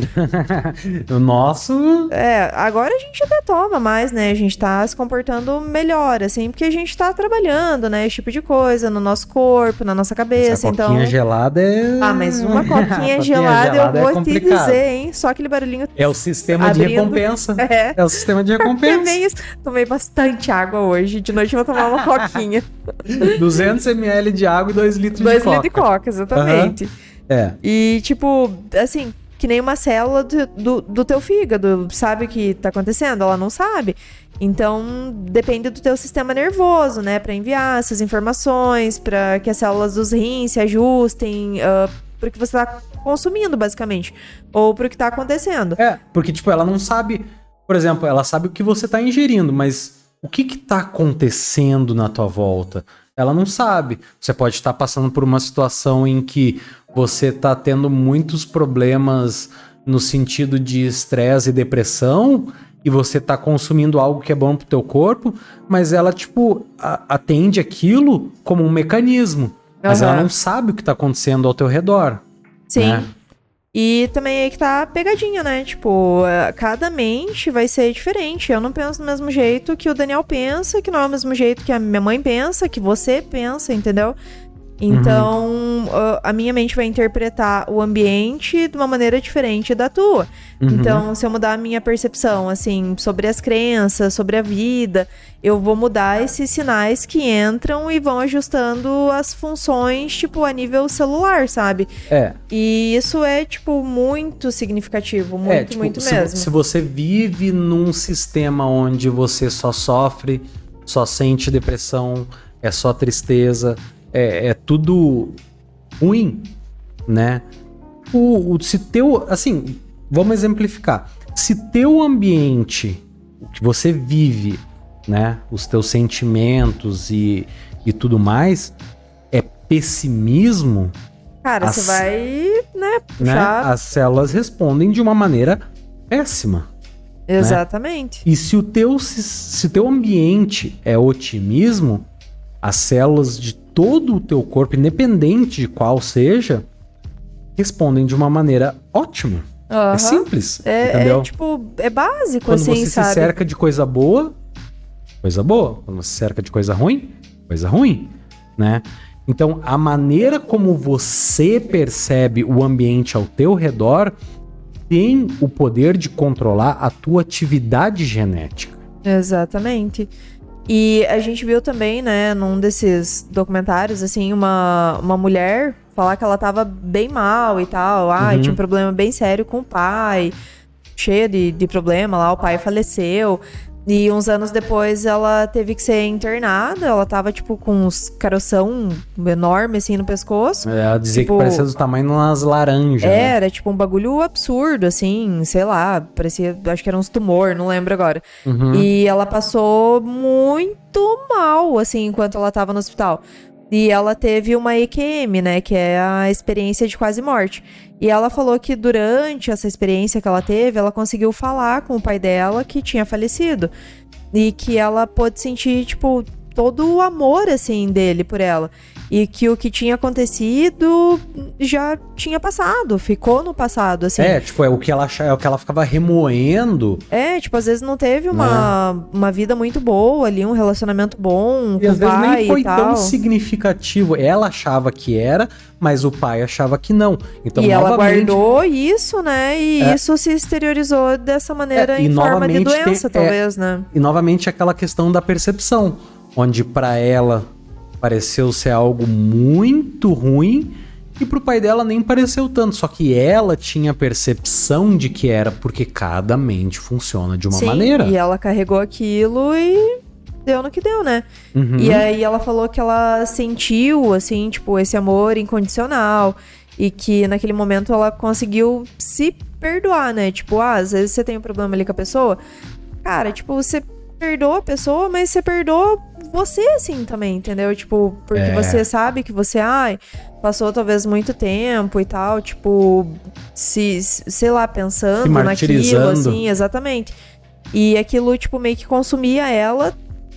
S2: O nosso...
S3: Agora a gente até toma mais, né? A gente tá se comportando melhor, assim, porque a gente tá trabalhando, né? Esse tipo de coisa no nosso corpo, na nossa cabeça,
S2: Essa coquinha gelada é...
S3: mas uma coquinha gelada eu vou te dizer, hein? Só aquele barulhinho...
S2: É o sistema de recompensa. É o sistema de recompensa.
S3: Tomei bastante água hoje. De noite eu vou tomar uma coquinha.
S2: 200 ml de água e 2 litros de coca.
S3: 2 litros de coca, exatamente. E, tipo, assim, que nem uma célula do teu fígado, sabe o que tá acontecendo? Ela não sabe. Então, depende do teu sistema nervoso, né? Pra enviar essas informações, pra que as células dos rins se ajustem, pro que você tá consumindo, basicamente. Ou pro que tá acontecendo.
S2: Porque, tipo, ela não sabe... Por exemplo, ela sabe o que você tá ingerindo, mas o que tá acontecendo na tua volta? Ela não sabe. Você pode estar passando por uma situação em que você está tendo muitos problemas no sentido de estresse e depressão e você está consumindo algo que é bom pro teu corpo, mas ela, tipo, atende aquilo como um mecanismo. Mas ela não sabe o que está acontecendo ao teu redor.
S3: Sim.
S2: Né?
S3: E também aí que tá a pegadinha, né? Tipo, cada mente vai ser diferente. Eu não penso do mesmo jeito que o Daniel pensa, que não é o mesmo jeito que a minha mãe pensa, que você pensa, entendeu? Então, a minha mente vai interpretar o ambiente de uma maneira diferente da tua. Então, se eu mudar a minha percepção, assim, sobre as crenças, sobre a vida, eu vou mudar esses sinais que entram e vão ajustando as funções, tipo, a nível celular, sabe? E isso é, tipo, muito significativo, muito, muito mesmo.
S2: Se você vive num sistema onde você só sofre, só sente depressão, é só tristeza... É tudo ruim, né? Se teu... Assim, vamos exemplificar. Se teu ambiente, o que você vive, né? Os teus sentimentos e tudo mais, é pessimismo...
S3: Cara, você vai, né, puxar...
S2: As células respondem de uma maneira péssima.
S3: Exatamente.
S2: Né? E se o teu ambiente é otimismo... As células de todo o teu corpo, independente de qual seja, respondem de uma maneira ótima. É simples, entendeu?
S3: É básico,
S2: quando
S3: assim,
S2: você
S3: sabe?
S2: se cerca de coisa boa, coisa boa. Quando você se cerca de coisa ruim, né? Então, a maneira como você percebe o ambiente ao teu redor tem o poder de controlar a tua atividade genética.
S3: Exatamente. E a gente viu também, né, num desses documentários, assim, uma mulher falar que ela tava bem mal e tal. Tinha um problema bem sério com o pai, cheia de problema lá, o pai faleceu. E uns anos depois ela teve que ser internada, ela tava, tipo, com uns caroção enorme, assim, no pescoço.
S2: Ela dizia que parecia do tamanho de umas laranjas,
S3: Era, tipo, um bagulho absurdo, assim, sei lá, parecia, acho que era uns tumor, não lembro agora. E ela passou muito mal, assim, enquanto ela tava no hospital. E ela teve uma EQM, né, que é a experiência de quase morte. E ela falou que durante essa experiência que ela teve, ela conseguiu falar com o pai dela que tinha falecido. E que ela pôde sentir, tipo, todo o amor, assim, dele por ela. E que o que tinha acontecido já tinha passado, ficou no passado, assim.
S2: É o que ela ficava remoendo.
S3: Às vezes não teve uma vida muito boa ali, um relacionamento bom
S2: e
S3: com
S2: às
S3: o
S2: vezes
S3: pai
S2: nem foi
S3: e tal.
S2: tão significativo. Ela achava que era, mas o pai achava que não. Então,
S3: e ela guardou isso, né? E isso se exteriorizou dessa maneira em forma de doença, talvez, né?
S2: E novamente aquela questão da percepção, onde pra ela pareceu ser algo muito ruim e pro pai dela nem pareceu tanto. Só que ela tinha a percepção de que era, porque cada mente funciona de uma maneira.
S3: E ela carregou aquilo e deu no que deu, né? E aí ela falou que ela sentiu, assim, tipo, esse amor incondicional E que naquele momento ela conseguiu se perdoar, né? Tipo, às vezes você tem um problema ali com a pessoa. Cara, tipo, você perdoa a pessoa, mas você perdoa você, assim, também, entendeu? Tipo, porque você sabe que você, passou talvez muito tempo e tal, tipo, sei lá, pensando naquilo, assim, exatamente. E aquilo, tipo, meio que consumia ela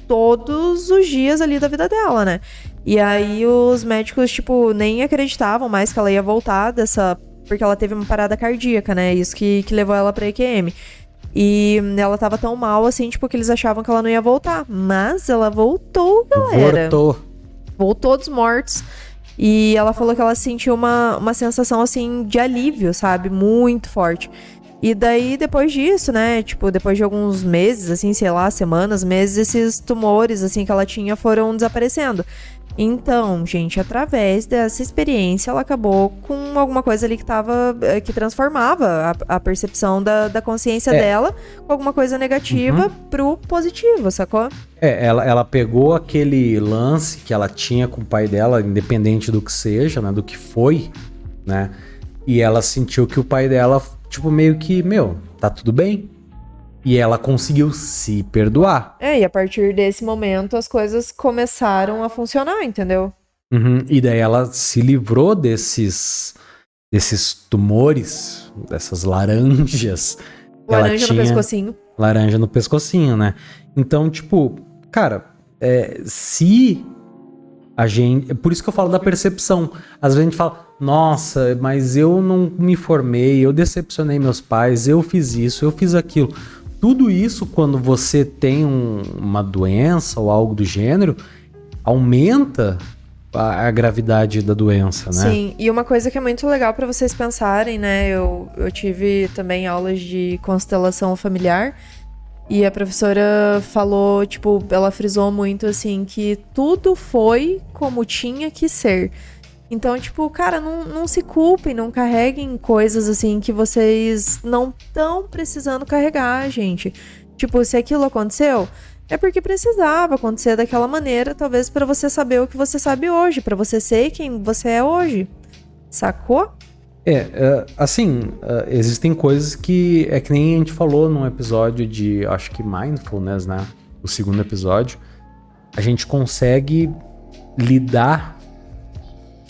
S3: todos os dias ali da vida dela, né? E aí os médicos, tipo, nem acreditavam mais que ela ia voltar porque ela teve uma parada cardíaca, né? Isso que levou ela pra EQM. E ela tava tão mal, assim, tipo, que eles achavam que ela não ia voltar. Mas ela voltou, galera. Voltou dos mortos. E ela falou que ela sentiu uma sensação, assim, de alívio, sabe? Muito forte. E daí, depois disso, né, tipo, depois de alguns meses, assim, sei lá, semanas, meses, esses tumores, assim, que ela tinha foram desaparecendo. Então, gente, através dessa experiência, ela acabou com alguma coisa ali que transformava a percepção da consciência dela com alguma coisa negativa pro positivo, sacou?
S2: Ela pegou aquele lance que ela tinha com o pai dela, independente do que seja, né, do que foi, né, e ela sentiu que o pai dela, tipo, meio que, tá tudo bem. E ela conseguiu se perdoar.
S3: E a partir desse momento as coisas começaram a funcionar, entendeu?
S2: E daí ela se livrou desses tumores, dessas laranjas.
S3: Laranja no pescocinho.
S2: Laranja no pescocinho, né? Então, tipo, cara, se a gente... Por isso que eu falo da percepção. Às vezes a gente fala, nossa, mas eu não me formei, eu decepcionei meus pais, eu fiz isso, eu fiz aquilo. Tudo isso, quando você tem uma doença ou algo do gênero, aumenta a gravidade da doença, né?
S3: Sim, e uma coisa que é muito legal pra vocês pensarem, né? Eu tive também aulas de constelação familiar e a professora falou, tipo, ela frisou muito, assim, que tudo foi como tinha que ser. Então, tipo, cara, não se culpem, não carreguem coisas, assim, que vocês não estão precisando carregar, gente. Tipo, se aquilo aconteceu, é porque precisava acontecer daquela maneira, talvez pra você saber o que você sabe hoje, pra você ser quem você é hoje. Sacou?
S2: Existem coisas que é que nem a gente falou num episódio de, acho que Mindfulness, né? O segundo episódio. A gente consegue lidar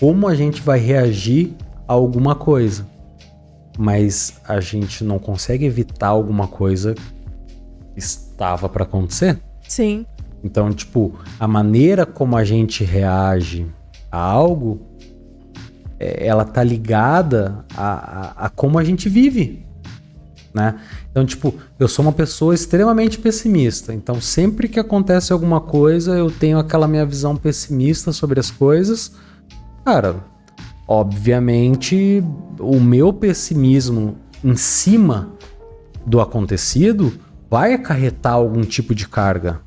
S2: como a gente vai reagir a alguma coisa. Mas a gente não consegue evitar alguma coisa que estava para acontecer.
S3: Sim.
S2: Então, tipo, a maneira como a gente reage a algo, ela tá ligada a como a gente vive, né? Então, tipo, eu sou uma pessoa extremamente pessimista. Então, sempre que acontece alguma coisa, eu tenho aquela minha visão pessimista sobre as coisas. Cara, obviamente, o meu pessimismo em cima do acontecido vai acarretar algum tipo de carga.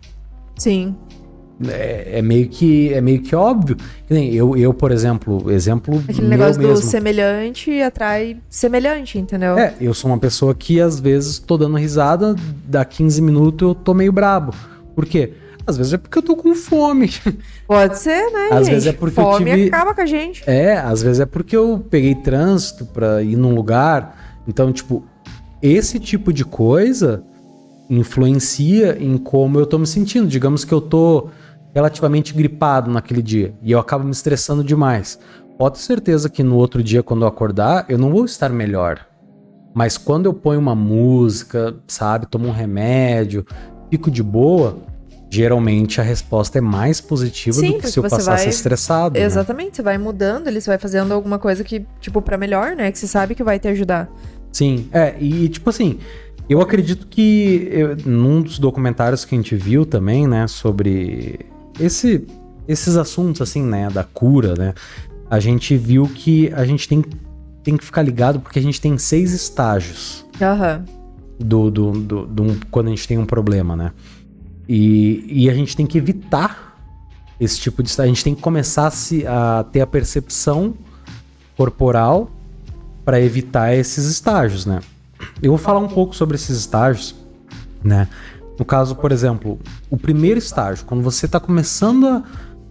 S3: Sim.
S2: É meio que óbvio. Eu, por exemplo,
S3: aquele negócio do semelhante atrai semelhante, entendeu?
S2: Eu sou uma pessoa que às vezes tô dando risada, dá 15 minutos eu tô meio brabo. Por quê? Às vezes é porque eu tô com fome.
S3: Pode ser, né,
S2: às
S3: gente?
S2: Vezes é porque
S3: fome acaba com a gente.
S2: Às vezes é porque eu peguei trânsito pra ir num lugar. Então, tipo, esse tipo de coisa influencia em como eu tô me sentindo. Digamos que eu tô relativamente gripado naquele dia e eu acabo me estressando demais. Pode ter certeza que no outro dia, quando eu acordar, eu não vou estar melhor. Mas quando eu ponho uma música, sabe, tomo um remédio, fico de boa, geralmente a resposta é mais positiva do que se eu passasse estressado.
S3: Exatamente, né? Você vai mudando, você vai fazendo alguma coisa que, tipo, pra melhor, né? Que você sabe que vai te ajudar.
S2: Sim, e tipo assim, eu acredito que num dos documentários que a gente viu também, né, sobre esses assuntos, assim, né, da cura, né, a gente viu que a gente tem que ficar ligado porque a gente tem 6 estágios quando a gente tem um problema, né, e a gente tem que evitar esse tipo de estágio, a gente tem que começar a ter a percepção corporal para evitar esses estágios, né. Eu vou falar um pouco sobre esses estágios, né? No caso, por exemplo, o primeiro estágio, quando você está começando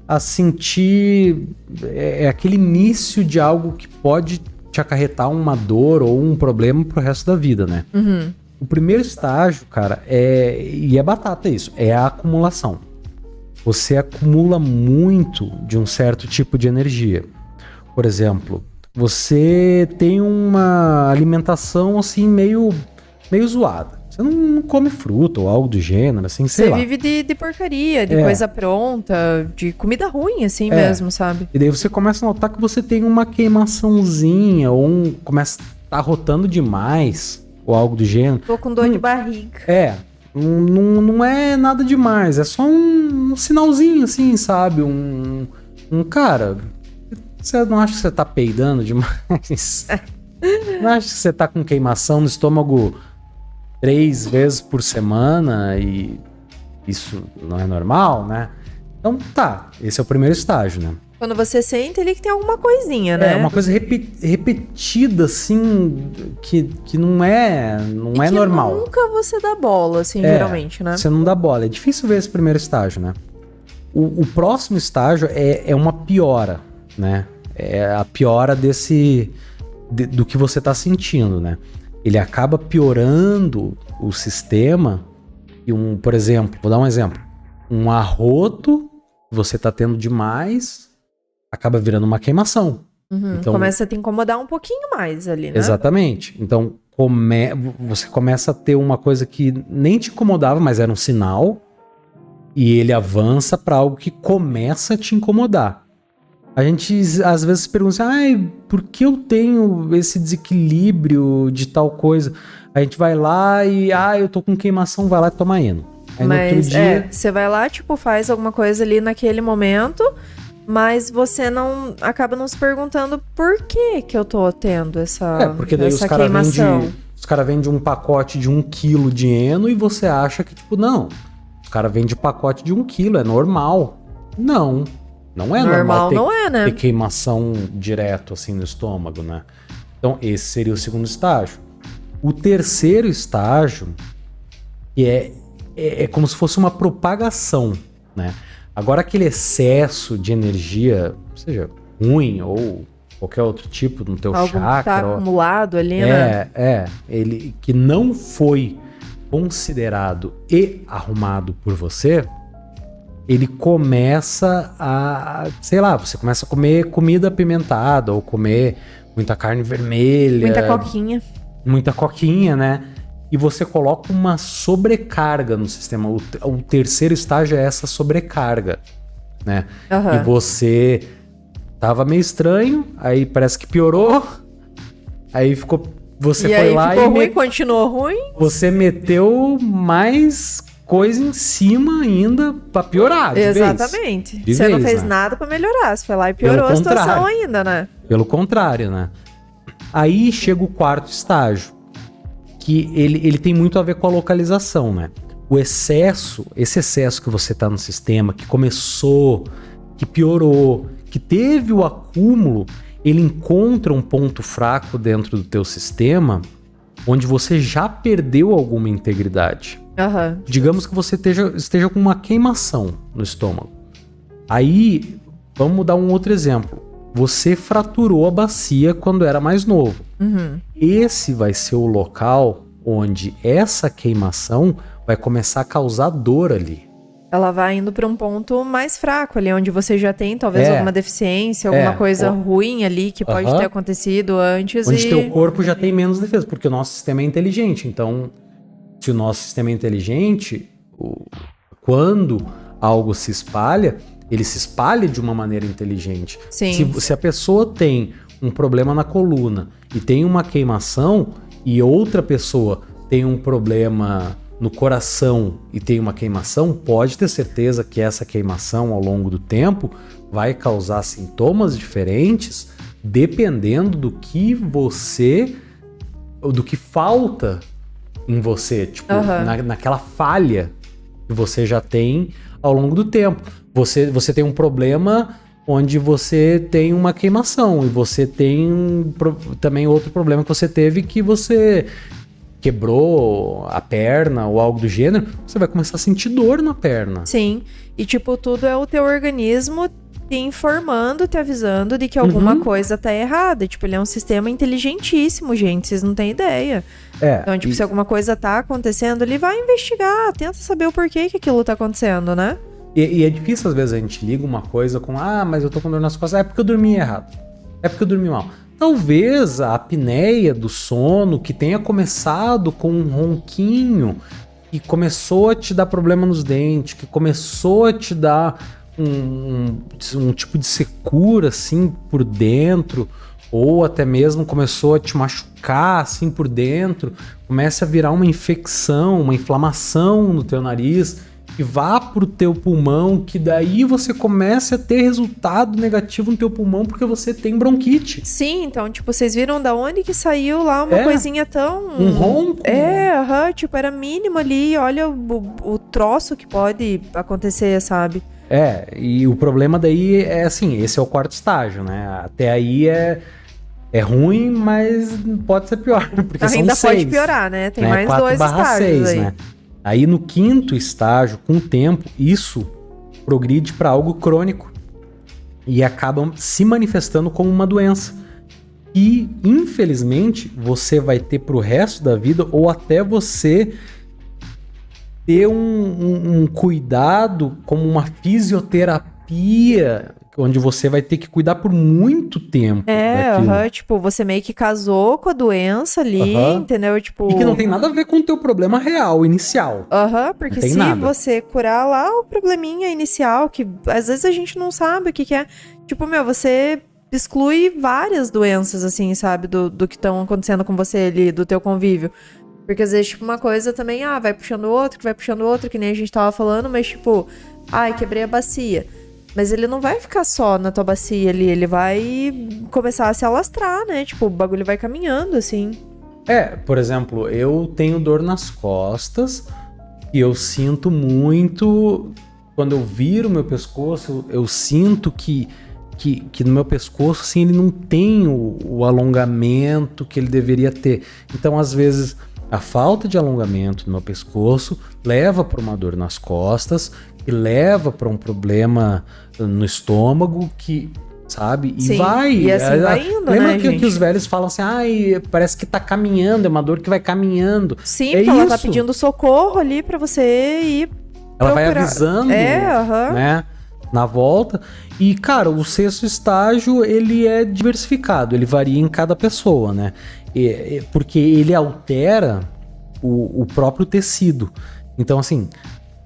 S2: a sentir aquele início de algo que pode te acarretar uma dor ou um problema pro resto da vida, né?
S3: Uhum.
S2: O primeiro estágio, cara, e é batata isso, é a acumulação. Você acumula muito de um certo tipo de energia. Por exemplo, você tem uma alimentação assim meio zoada. Você não come fruta ou algo do gênero, assim, sei lá.
S3: Você vive de porcaria, de coisa pronta, de comida ruim, assim mesmo, sabe?
S2: E daí você começa a notar que você tem uma queimaçãozinha, ou começa a estar rotando demais, ou algo do gênero.
S3: Tô com dor de barriga.
S2: Não é nada demais, é só um sinalzinho, assim, sabe? Cara, você não acha que você tá peidando demais? Não acha que você tá com queimação no estômago 3 vezes por semana e isso não é normal, né? Então tá, esse é o primeiro estágio, né?
S3: Quando você sente ali que tem alguma coisinha, né?
S2: É uma coisa repetida, assim, que não é normal.
S3: Nunca você dá bola, assim, geralmente, né?
S2: Você não dá bola. É difícil ver esse primeiro estágio, né? O próximo estágio é uma piora, né? É a piora do que você tá sentindo, né? Ele acaba piorando o sistema e por exemplo, vou dar um exemplo. Um arroto que você tá tendo demais acaba virando uma queimação.
S3: Uhum, então, começa a te incomodar um pouquinho mais ali, né?
S2: Exatamente. Então, você começa a ter uma coisa que nem te incomodava, mas era um sinal, e ele avança para algo que começa a te incomodar. A gente às vezes se pergunta assim, por que eu tenho esse desequilíbrio de tal coisa? A gente vai lá e, eu tô com queimação, vai lá e toma Eno. Aí
S3: mas,
S2: no outro dia...
S3: você vai lá, tipo, faz alguma coisa ali naquele momento, mas você acaba não se perguntando por que eu tô tendo essa
S2: porque daí
S3: queimação.
S2: Os caras vendem um pacote de 1 quilo de Eno e você acha que, tipo, não. Os caras vendem pacote de 1 quilo, é normal. Não é normal ter queimação direto, assim, no estômago, né? Então, esse seria o segundo estágio. O terceiro estágio, que é como se fosse uma propagação, né? Agora, aquele excesso de energia, seja ruim ou qualquer outro tipo no teu chakra...
S3: Tá acumulado ali, né?
S2: Ele que não foi considerado e arrumado por você, ele começa a, sei lá, você começa a comer comida apimentada ou comer muita carne vermelha. Muita coquinha, né? E você coloca uma sobrecarga no sistema. O terceiro estágio é essa sobrecarga, né?
S3: Uhum.
S2: E você tava meio estranho, aí parece que piorou, aí ficou... Você foi lá
S3: ficou ruim, continuou ruim.
S2: Você meteu mais coisa em cima ainda pra piorar, de
S3: Exatamente.
S2: vez.
S3: Você não fez nada pra melhorar, você foi lá e piorou a situação ainda, né?
S2: Pelo contrário, né? Aí chega o quarto estágio, que ele tem muito a ver com a localização, né? Esse excesso que você tá no sistema, que começou, que piorou, que teve o acúmulo, ele encontra um ponto fraco dentro do teu sistema, onde você já perdeu alguma integridade.
S3: Uhum.
S2: Digamos que você esteja com uma queimação no estômago. Aí, vamos dar um outro exemplo. Você fraturou a bacia quando era mais novo.
S3: Uhum.
S2: Esse vai ser o local onde essa queimação vai começar a causar dor ali.
S3: Ela vai indo para um ponto mais fraco ali, onde você já tem talvez alguma deficiência, alguma coisa ruim ali que pode ter acontecido antes.
S2: Onde teu corpo já tem menos defesa, porque o nosso sistema é inteligente. Então, se o nosso sistema é inteligente, quando algo se espalha, ele se espalha de uma maneira inteligente.
S3: Sim.
S2: Se a pessoa tem um problema na coluna e tem uma queimação, e outra pessoa tem um problema no coração e tem uma queimação, pode ter certeza que essa queimação ao longo do tempo vai causar sintomas diferentes dependendo do que falta em você, tipo, naquela falha que você já tem ao longo do tempo. Você tem um problema onde você tem uma queimação e você tem também outro problema que você teve que quebrou a perna ou algo do gênero, você vai começar a sentir dor na perna.
S3: Sim, e tipo, tudo é o teu organismo te informando, te avisando de que alguma coisa tá errada. Tipo, ele é um sistema inteligentíssimo, gente, vocês não têm ideia. Então, tipo, se alguma coisa tá acontecendo, ele vai investigar, tenta saber o porquê que aquilo tá acontecendo, né?
S2: E é difícil, às vezes, a gente liga uma coisa com, mas eu tô com dor nas costas, é porque eu dormi errado, é porque eu dormi mal. Talvez a apneia do sono, que tenha começado com um ronquinho, que começou a te dar problema nos dentes, que começou a te dar um tipo de secura, assim, por dentro, ou até mesmo começou a te machucar, assim, por dentro, começa a virar uma infecção, uma inflamação no teu nariz, que vá pro teu pulmão, que daí você comece a ter resultado negativo no teu pulmão porque você tem bronquite.
S3: Sim, então, tipo, vocês viram da onde que saiu lá uma coisinha tão...
S2: Um ronco?
S3: Tipo, era mínimo ali, olha o troço que pode acontecer, sabe?
S2: E o problema daí é assim, esse é o 4º estágio, né? Até aí é ruim, mas pode ser pior, porque
S3: ainda
S2: são 6.
S3: Pode piorar, né? Tem mais
S2: 4
S3: 2 estágios
S2: 6,
S3: aí.
S2: Né? Aí no 5º estágio, com o tempo, isso progride para algo crônico e acaba se manifestando como uma doença. E, infelizmente, você vai ter pro resto da vida, ou até você ter um cuidado como uma fisioterapia, onde você vai ter que cuidar por muito tempo.
S3: Tipo, você meio que casou com a doença ali, entendeu? Tipo...
S2: E que não tem nada a ver com o teu problema real, inicial.
S3: Porque se você curar lá o probleminha inicial, que às vezes a gente não sabe o que é, tipo, você exclui várias doenças, assim, sabe, do que estão acontecendo com você ali, do teu convívio. Porque às vezes, tipo, uma coisa também, vai puxando outro, que nem a gente tava falando, mas tipo, quebrei a bacia. Mas ele não vai ficar só na tua bacia ali, ele vai começar a se alastrar, né? Tipo, o bagulho vai caminhando, assim.
S2: Por exemplo, eu tenho dor nas costas e eu sinto muito... Quando eu viro meu pescoço, eu sinto que no meu pescoço, assim, ele não tem o alongamento que ele deveria ter. Então, às vezes, a falta de alongamento no meu pescoço leva para uma dor nas costas, que leva para um problema no estômago, que, sabe? E
S3: sim,
S2: vai.
S3: E assim vai indo,
S2: lembra
S3: né,
S2: que os velhos falam assim, parece que tá caminhando, é uma dor que vai caminhando.
S3: Sim, porque ela tá pedindo socorro ali para você ir
S2: ela
S3: procurar.
S2: Vai avisando, né? Na volta. E, cara, o 6º estágio, ele é diversificado, ele varia em cada pessoa, né? Porque ele altera o próprio tecido. Então, assim,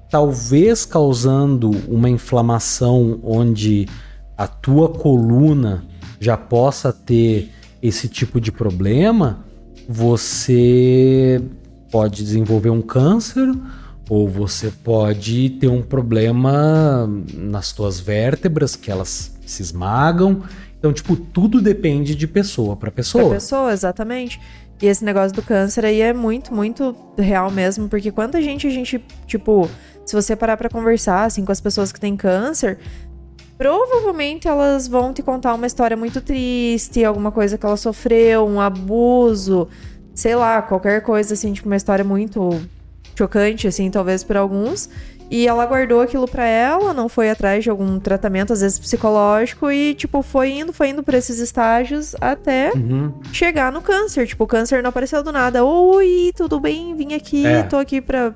S2: talvez causando uma inflamação onde a tua coluna já possa ter esse tipo de problema, você pode desenvolver um câncer, ou você pode ter um problema nas tuas vértebras, que elas se esmagam. Então, tipo, tudo depende de pessoa para pessoa.
S3: Pra pessoa, exatamente. E esse negócio do câncer aí é muito, muito real mesmo, porque quanta gente a gente, tipo, se você parar pra conversar, assim, com as pessoas que têm câncer, provavelmente elas vão te contar uma história muito triste, alguma coisa que ela sofreu, um abuso, sei lá, qualquer coisa, assim, tipo, uma história muito chocante, assim, talvez para alguns, e ela guardou aquilo pra ela, não foi atrás de algum tratamento, às vezes psicológico, e, tipo, foi indo por esses estágios até chegar no câncer. Tipo, o câncer não apareceu do nada. Oi, tudo bem? Vim aqui, tô aqui pra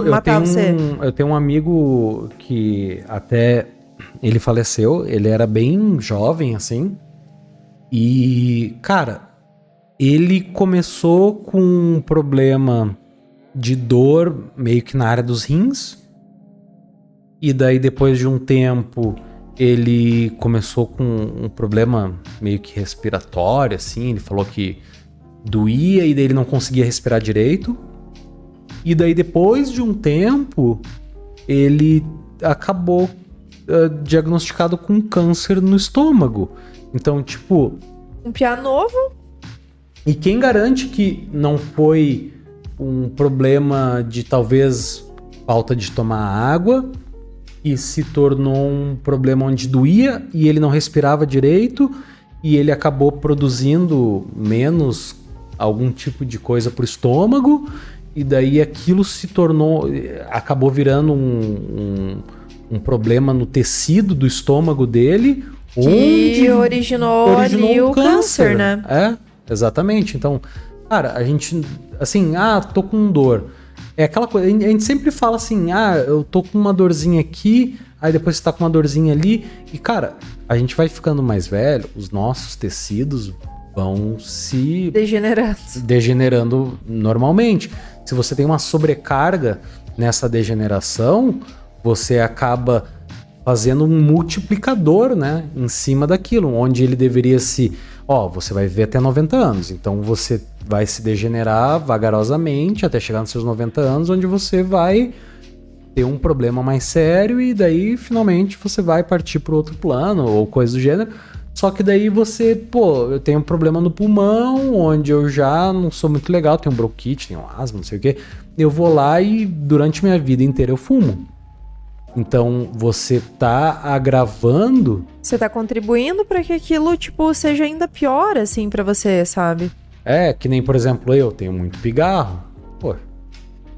S3: matar você.
S2: Eu tenho um amigo que até ele faleceu, ele era bem jovem, assim, e, cara, ele começou com um problema de dor meio que na área dos rins, e daí depois de um tempo ele começou com um problema meio que respiratório, assim, ele falou que doía e daí ele não conseguia respirar direito, e daí depois de um tempo ele acabou diagnosticado com câncer no estômago. Então, tipo,
S3: um piá novo.
S2: E quem garante que não foi um problema de talvez falta de tomar água e se tornou um problema onde doía e ele não respirava direito e ele acabou produzindo menos algum tipo de coisa pro estômago, e daí aquilo acabou virando um problema no tecido do estômago dele,
S3: que originou ali o câncer, né?
S2: É, exatamente. Então, cara, a gente, assim, tô com dor. É aquela coisa, a gente sempre fala assim, eu tô com uma dorzinha aqui, aí depois você tá com uma dorzinha ali, e cara, a gente vai ficando mais velho, os nossos tecidos vão se degenerando normalmente. Se você tem uma sobrecarga nessa degeneração, você acaba fazendo um multiplicador, né, em cima daquilo, onde ele deveria você vai viver até 90 anos, então você vai se degenerar vagarosamente até chegar nos seus 90 anos, onde você vai ter um problema mais sério e daí finalmente você vai partir para outro plano ou coisa do gênero. Só que daí você, eu tenho um problema no pulmão, onde eu já não sou muito legal, tenho bronquite, tenho asma, não sei o quê. Eu vou lá e durante minha vida inteira eu fumo. Então, você tá agravando...
S3: Você tá contribuindo para que aquilo, seja ainda pior, assim, para você, sabe?
S2: Que nem, por exemplo, eu tenho muito pigarro.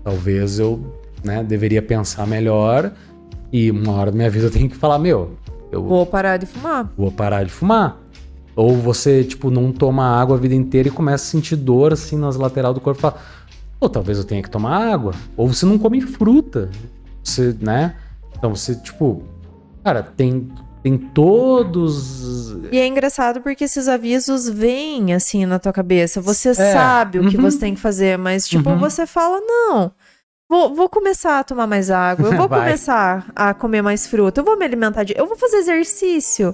S2: Talvez eu, deveria pensar melhor e uma hora da minha vida eu tenho que falar, eu
S3: vou parar de fumar.
S2: Vou parar de fumar. Ou você, não toma água a vida inteira e começa a sentir dor, assim, nas laterais do corpo e fala, talvez eu tenha que tomar água. Ou você não come fruta. Você, Então você, cara, tem todos... E
S3: é engraçado porque esses avisos vêm, assim, na tua cabeça. Você sabe o que você tem que fazer, mas, você fala, não, vou começar a tomar mais água, eu vou começar a comer mais fruta, eu vou me alimentar, eu vou fazer exercício.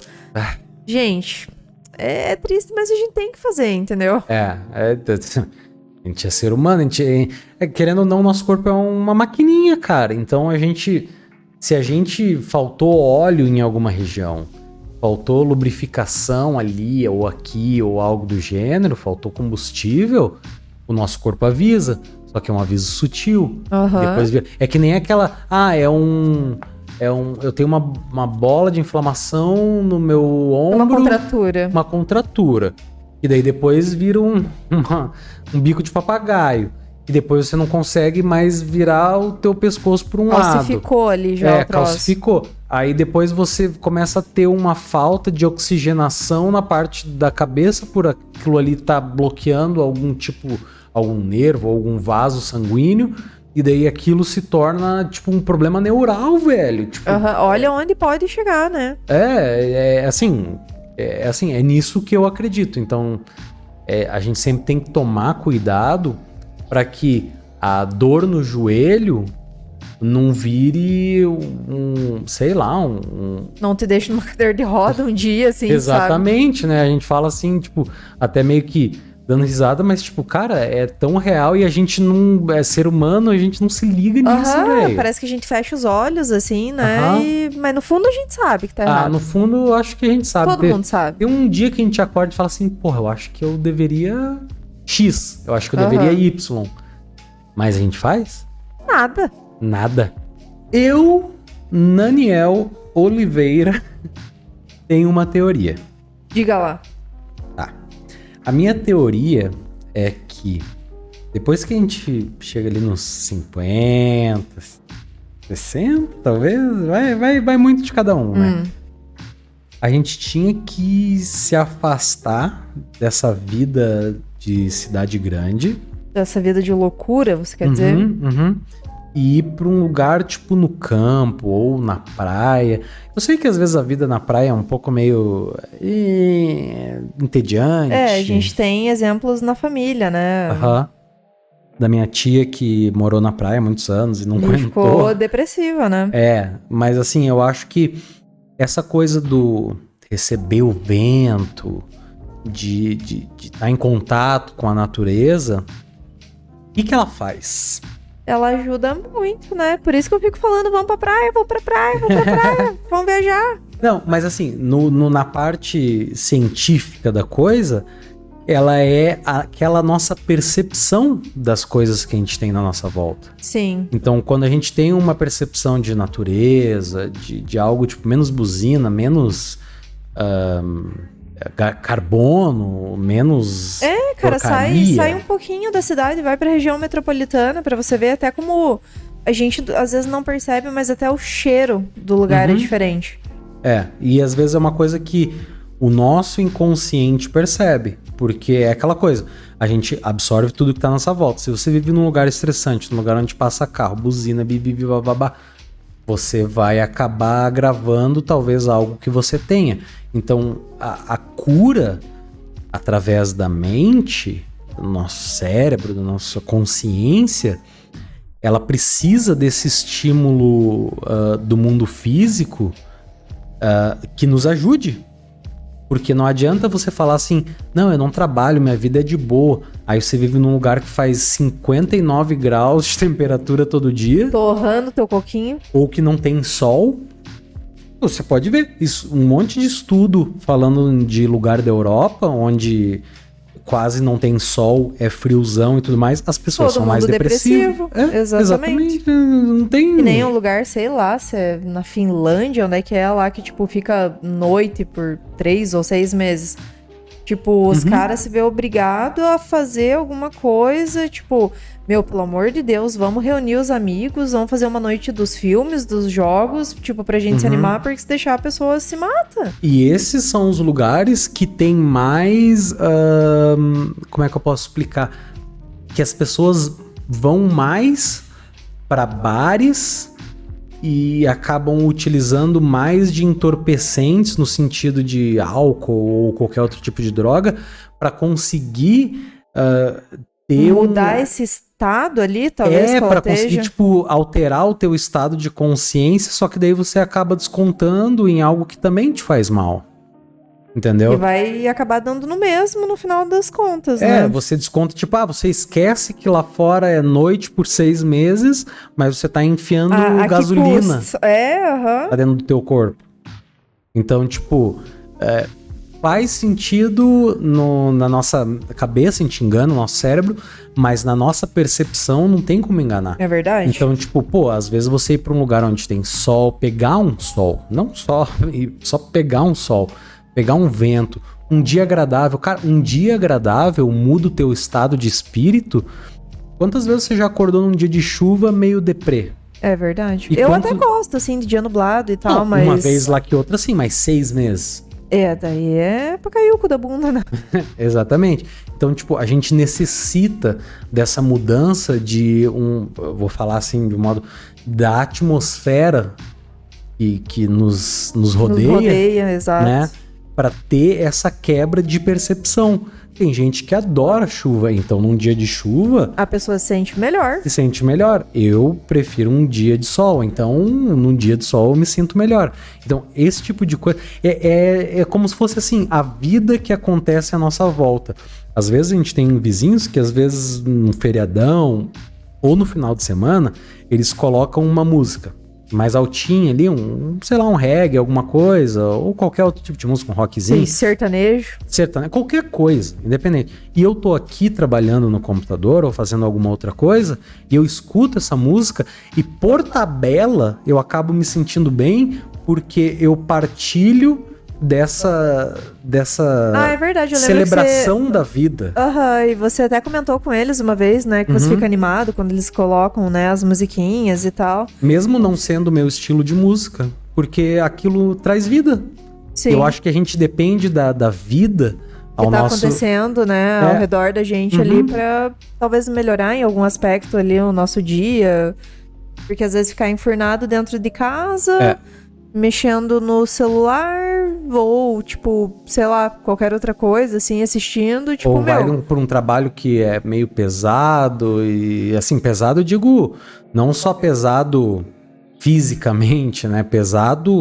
S3: Gente, é triste, mas a gente tem que fazer, entendeu?
S2: A gente é ser humano, querendo ou não, nosso corpo é uma maquininha, cara. Então se a gente faltou óleo em alguma região, faltou lubrificação ali ou aqui ou algo do gênero, faltou combustível, o nosso corpo avisa, só que é um aviso sutil. Depois é que nem aquela, eu tenho uma bola de inflamação no meu ombro. Uma contratura. E daí depois vira um bico de papagaio. E depois você não consegue mais virar o teu pescoço para um lado.
S3: Calcificou ali já o troço.
S2: Calcificou. Aí depois você começa a ter uma falta de oxigenação na parte da cabeça, por aquilo ali tá bloqueando algum nervo, algum vaso sanguíneo. E daí aquilo se torna, um problema neural, velho.
S3: Olha onde pode chegar, né?
S2: É nisso que eu acredito. Então, a gente sempre tem que tomar cuidado para que a dor no joelho não vire
S3: Não te deixe numa cadeira de roda um dia, assim,
S2: Exatamente, sabe? Né? A gente fala assim, até meio que dando risada, mas, cara, é tão real e a gente não... É ser humano, a gente não se liga nisso, velho.
S3: Parece que a gente fecha os olhos, assim, né? Mas no fundo a gente sabe que tá errado.
S2: No fundo eu acho que a gente sabe.
S3: Todo mundo sabe.
S2: Tem um dia que a gente acorda e fala assim, eu acho que eu deveria... X, eu acho que eu deveria Y. Mas a gente faz? Nada. Eu, Naniel Oliveira, tenho uma teoria.
S3: Diga lá.
S2: Tá. A minha teoria é que depois que a gente chega ali nos 50, 60, talvez, vai muito de cada um, né? A gente tinha que se afastar dessa vida de cidade grande.
S3: Dessa vida de loucura, você quer dizer?
S2: E ir pra um lugar, no campo ou na praia. Eu sei que às vezes a vida na praia é um pouco meio entediante.
S3: A gente tem exemplos na família, né?
S2: Da minha tia que morou na praia há muitos anos e não aguentou.
S3: Ficou depressiva, né?
S2: Mas assim, eu acho que essa coisa do receber o vento, de estar em contato com a natureza, o que ela faz?
S3: Ela ajuda muito, né? Por isso que eu fico falando, vamos pra praia, vamos viajar.
S2: Não, mas assim, na parte científica da coisa, ela é aquela nossa percepção das coisas que a gente tem na nossa volta.
S3: Sim.
S2: Então, quando a gente tem uma percepção de natureza, de algo menos buzina, menos carbono, menos
S3: Cara,
S2: porcaria.
S3: sai um pouquinho da cidade, vai pra região metropolitana pra você ver até como a gente às vezes não percebe, mas até o cheiro do lugar é diferente.
S2: E às vezes é uma coisa que o nosso inconsciente percebe, porque é aquela coisa, a gente absorve tudo que tá à nossa volta. Se você vive num lugar estressante, num lugar onde passa carro, buzina, bibibi, bababá, você vai acabar gravando talvez algo que você tenha. Então, a cura através da mente, do nosso cérebro, da nossa consciência, ela precisa desse estímulo do mundo físico que nos ajude. Porque não adianta você falar assim, não, eu não trabalho, minha vida é de boa. Aí você vive num lugar que faz 59 graus de temperatura todo dia.
S3: Torrando teu coquinho.
S2: Ou que não tem sol. Você pode ver isso, um monte de estudo falando de lugar da Europa, onde quase não tem sol, é friozão e tudo mais, as pessoas são mais depressivas.
S3: Exatamente.
S2: Não tem...
S3: E nem um lugar, sei lá, se é na Finlândia, onde é que é lá que, tipo, fica noite por 3 ou 6 meses. Tipo, os caras se vê obrigados a fazer alguma coisa, tipo, meu, pelo amor de Deus, vamos reunir os amigos, vamos fazer uma noite dos filmes, dos jogos, tipo, pra gente se animar, porque se deixar a pessoa se mata.
S2: E esses são os lugares que tem mais... como é que eu posso explicar? Que as pessoas vão mais para bares e acabam utilizando mais de entorpecentes no sentido de álcool ou qualquer outro tipo de droga para conseguir ter
S3: mudar esse estado ali, talvez.
S2: Para conseguir, tipo, alterar o teu estado de consciência, só que daí você acaba descontando em algo que também te faz mal. Entendeu?
S3: E vai acabar dando no mesmo no final das contas, né?
S2: Você desconta, tipo, você esquece que lá fora é noite por 6 meses, mas você tá enfiando gasolina lá dentro do teu corpo. Então, tipo, faz sentido na nossa cabeça, a gente engana o nosso cérebro, mas na nossa percepção não tem como enganar.
S3: É verdade.
S2: Então, tipo, às vezes você ir pra um lugar onde tem sol, pegar um sol, não só pegar um sol, pegar um vento, um dia agradável. Cara, um dia agradável muda o teu estado de espírito. Quantas vezes você já acordou num dia de chuva meio deprê?
S3: É verdade. Eu até gosto, assim, de dia nublado e tal, mas...
S2: Uma vez lá que outra, sim, mas 6 meses.
S3: Daí é pra cair o cu da bunda, né?
S2: Exatamente. Então, tipo, a gente necessita dessa mudança de eu vou falar assim, de um modo, da atmosfera que nos rodeia. Nos
S3: rodeia, exato.
S2: Né? Para ter essa quebra de percepção. Tem gente que adora chuva, então num dia de chuva...
S3: a pessoa se sente melhor.
S2: Se sente melhor. Eu prefiro um dia de sol, então num dia de sol eu me sinto melhor. Então esse tipo de coisa... É como se fosse assim, a vida que acontece à nossa volta. Às vezes a gente tem vizinhos que às vezes no feriadão ou no final de semana, eles colocam uma música mais altinha ali, sei lá, um reggae, alguma coisa, ou qualquer outro tipo de música, um rockzinho.
S3: Sim, sertanejo,
S2: qualquer coisa, independente. E eu tô aqui trabalhando no computador ou fazendo alguma outra coisa, e eu escuto essa música, e por tabela eu acabo me sentindo bem, porque eu partilho dessa
S3: é verdade, eu
S2: celebração da vida.
S3: E você até comentou com eles uma vez, né, que você fica animado quando eles colocam, né, as musiquinhas e tal.
S2: Mesmo não sendo o meu estilo de música, porque aquilo traz vida.
S3: Sim.
S2: Eu acho que a gente depende da vida ao
S3: que tá
S2: nosso...
S3: acontecendo, né, ao redor da gente ali pra talvez melhorar em algum aspecto ali o nosso dia, porque às vezes ficar enfurnado dentro de casa... mexendo no celular ou, tipo, sei lá, qualquer outra coisa, assim, assistindo, tipo,
S2: ou vai por um trabalho que é meio pesado e, assim, pesado eu digo, não só pesado fisicamente, né, pesado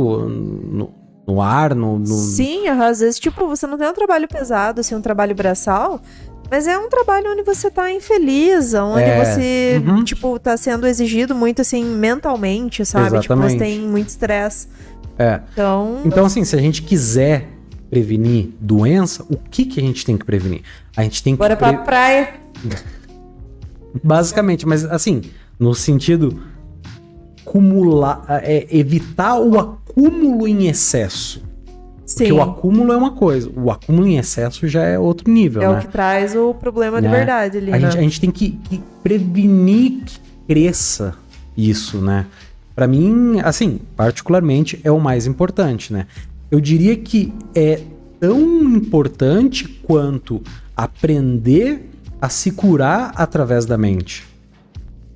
S2: no ar,
S3: Sim, às vezes, tipo, você não tem um trabalho pesado, assim, um trabalho braçal, mas é um trabalho onde você tá infeliz, onde você, tipo, tá sendo exigido muito, assim, mentalmente, sabe?
S2: Exatamente.
S3: Tipo, você tem muito estresse. Então,
S2: assim, se a gente quiser prevenir doença, o que a gente tem que prevenir? A gente tem que...
S3: bora pra praia.
S2: Basicamente, mas, assim, no sentido... evitar o acúmulo em excesso. Porque o acúmulo é uma coisa, o acúmulo em excesso já é outro nível,
S3: É
S2: né?
S3: o que traz o problema de
S2: Né?
S3: verdade ali,
S2: A
S3: né?
S2: gente tem que prevenir que cresça isso, né? Pra mim, assim, particularmente, é o mais importante, né? Eu diria que é tão importante quanto aprender a se curar através da mente,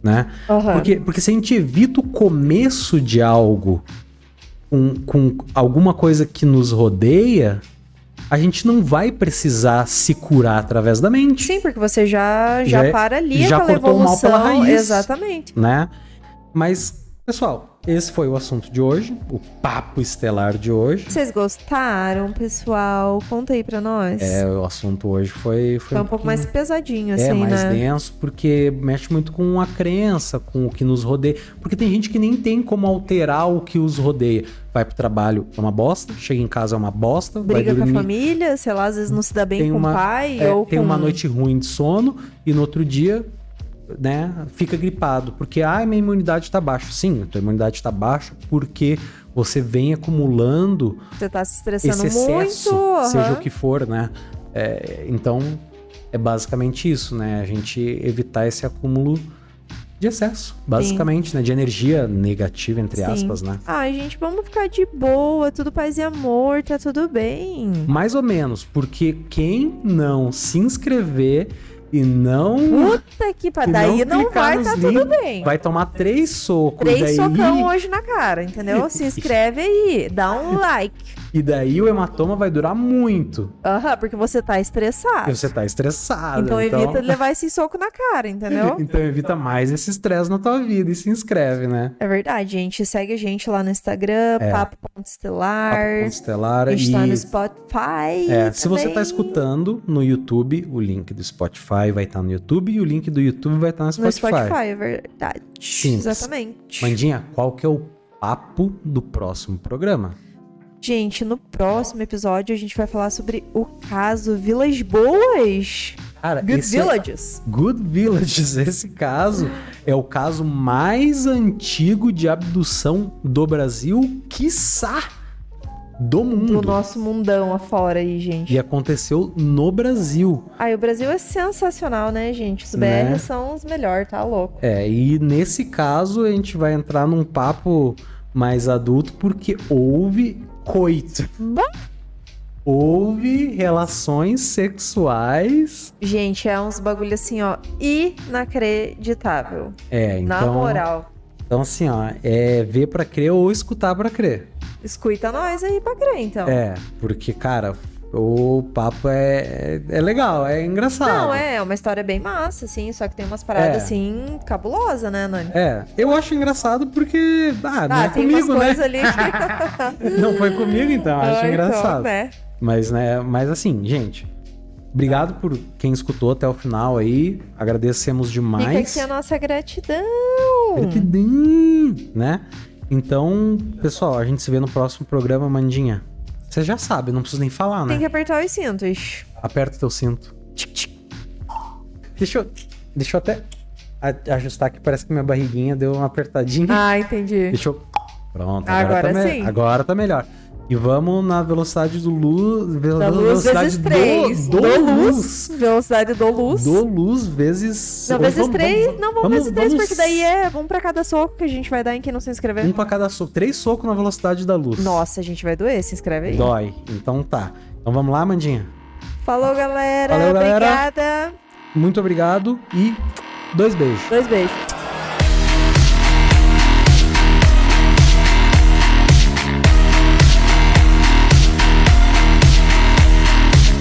S2: né?
S3: Aham.
S2: Porque se a gente evita o começo de algo com alguma coisa que nos rodeia, a gente não vai precisar se curar através da mente.
S3: Sim, porque você já
S2: Já é-
S3: para ali
S2: já
S3: aquela
S2: cortou o mal
S3: evolução.
S2: pela raiz.
S3: Exatamente.
S2: Né? Mas, pessoal, esse foi o assunto de hoje, o papo estelar de hoje.
S3: Vocês gostaram, pessoal? Conta aí pra nós.
S2: O assunto hoje foi
S3: Foi um pouco mais pesadinho, assim,
S2: mais
S3: né?
S2: denso, porque mexe muito com a crença, com o que nos rodeia. Porque tem gente que nem tem como alterar o que os rodeia. Vai pro trabalho, é uma bosta. Chega em casa, é uma bosta. vai
S3: Briga com a
S2: dormir,
S3: família, sei lá, às vezes não se dá bem
S2: tem
S3: com
S2: uma-
S3: o pai ou
S2: tem
S3: com...
S2: uma noite ruim de sono e no outro dia, né, fica gripado. Porque, minha imunidade tá baixa. Sim, a tua imunidade tá baixa porque você vem acumulando
S3: Você tá se
S2: esse
S3: estressando
S2: excesso,
S3: muito.
S2: seja
S3: aham.
S2: o que for, né? Então, é basicamente isso, né? A gente evitar esse acúmulo de excesso, basicamente, né? De energia negativa, entre
S3: Sim.
S2: aspas, né?
S3: Ai, gente, vamos ficar de boa, tudo paz e amor, tá tudo bem.
S2: Mais ou menos, porque quem não se inscrever e não...
S3: Puta que pariu, daí não
S2: clicar
S3: vai
S2: nos
S3: tá tudo
S2: links,
S3: bem.
S2: vai tomar 3 socos.
S3: 3
S2: daí,
S3: socão hoje na cara, entendeu? Se inscreve aí, dá um like.
S2: E daí o hematoma vai durar muito.
S3: Aham, porque você tá estressado.
S2: Porque você tá estressado.
S3: Então evita levar esse soco na cara, entendeu?
S2: Então evita mais esse estresse na tua vida e se inscreve, né?
S3: É verdade, gente. Segue a gente lá no Instagram, Papo.Estelar.
S2: Papo Estelar.
S3: A gente tá no
S2: E
S3: Spotify.
S2: se você tá
S3: também.
S2: escutando no YouTube, o link do Spotify vai estar no YouTube e o link do YouTube vai estar no
S3: No
S2: Spotify.
S3: Spotify, é verdade.
S2: Simples.
S3: Exatamente.
S2: Mandinha, qual que é o papo do próximo programa?
S3: Gente, no próximo episódio a gente vai falar sobre o caso Vilas Boas.
S2: Cara,
S3: Good
S2: esse é-
S3: Villages.
S2: Good Villages, esse caso é o caso mais antigo de abdução do Brasil, quiçá do mundo.
S3: Do nosso mundão afora aí, gente.
S2: E aconteceu no Brasil.
S3: Ai, o Brasil é sensacional, né, gente? Os BR
S2: Né?
S3: são os melhores, tá louco?
S2: E nesse caso a gente vai entrar num papo mais adulto, porque houve coito. Houve relações sexuais.
S3: Gente, é uns bagulho assim, ó, inacreditável.
S2: Então...
S3: Na moral.
S2: Então assim, ó, é ver pra crer ou escutar pra crer.
S3: Escuta nós aí pra crer, então.
S2: Porque, cara, o papo é legal, é engraçado.
S3: Não, é uma história bem massa, assim, só que tem umas paradas,
S2: É.
S3: assim, cabulosas, né, Nani?
S2: Eu acho engraçado porque, não é
S3: tem
S2: comigo,
S3: umas
S2: né?
S3: coisas ali que...
S2: Não foi comigo, então, acho engraçado.
S3: Então, né?
S2: Mas assim, gente, obrigado por quem escutou até o final aí, agradecemos demais.
S3: Fica aqui a nossa gratidão.
S2: Gratidão, né? Então, pessoal, a gente se vê no próximo programa, Mandinha. Você já sabe, não precisa nem falar, né?
S3: Tem que apertar os cintos.
S2: Aperta teu cinto. Deixa eu até ajustar aqui, parece que minha barriguinha deu uma apertadinha.
S3: Ah, entendi.
S2: Deixa eu... Pronto,
S3: Agora
S2: tá
S3: sim.
S2: Agora tá melhor. E vamos na velocidade do luz...
S3: Da luz vezes 3.
S2: Do luz.
S3: Velocidade do luz.
S2: Do luz vezes...
S3: Não, vezes 3. Não, vamos vezes 3,
S2: vamos-
S3: porque daí é um pra cada soco que a gente vai dar em quem não se inscrever.
S2: Um pra cada soco. 3 socos na velocidade da luz.
S3: Nossa, a gente vai doer, se inscreve aí.
S2: Dói. Então tá. Então vamos lá, Mandinha.
S3: Falou, galera.
S2: Valeu, galera.
S3: Obrigada.
S2: Muito obrigado e 2 beijos.
S3: 2 beijos.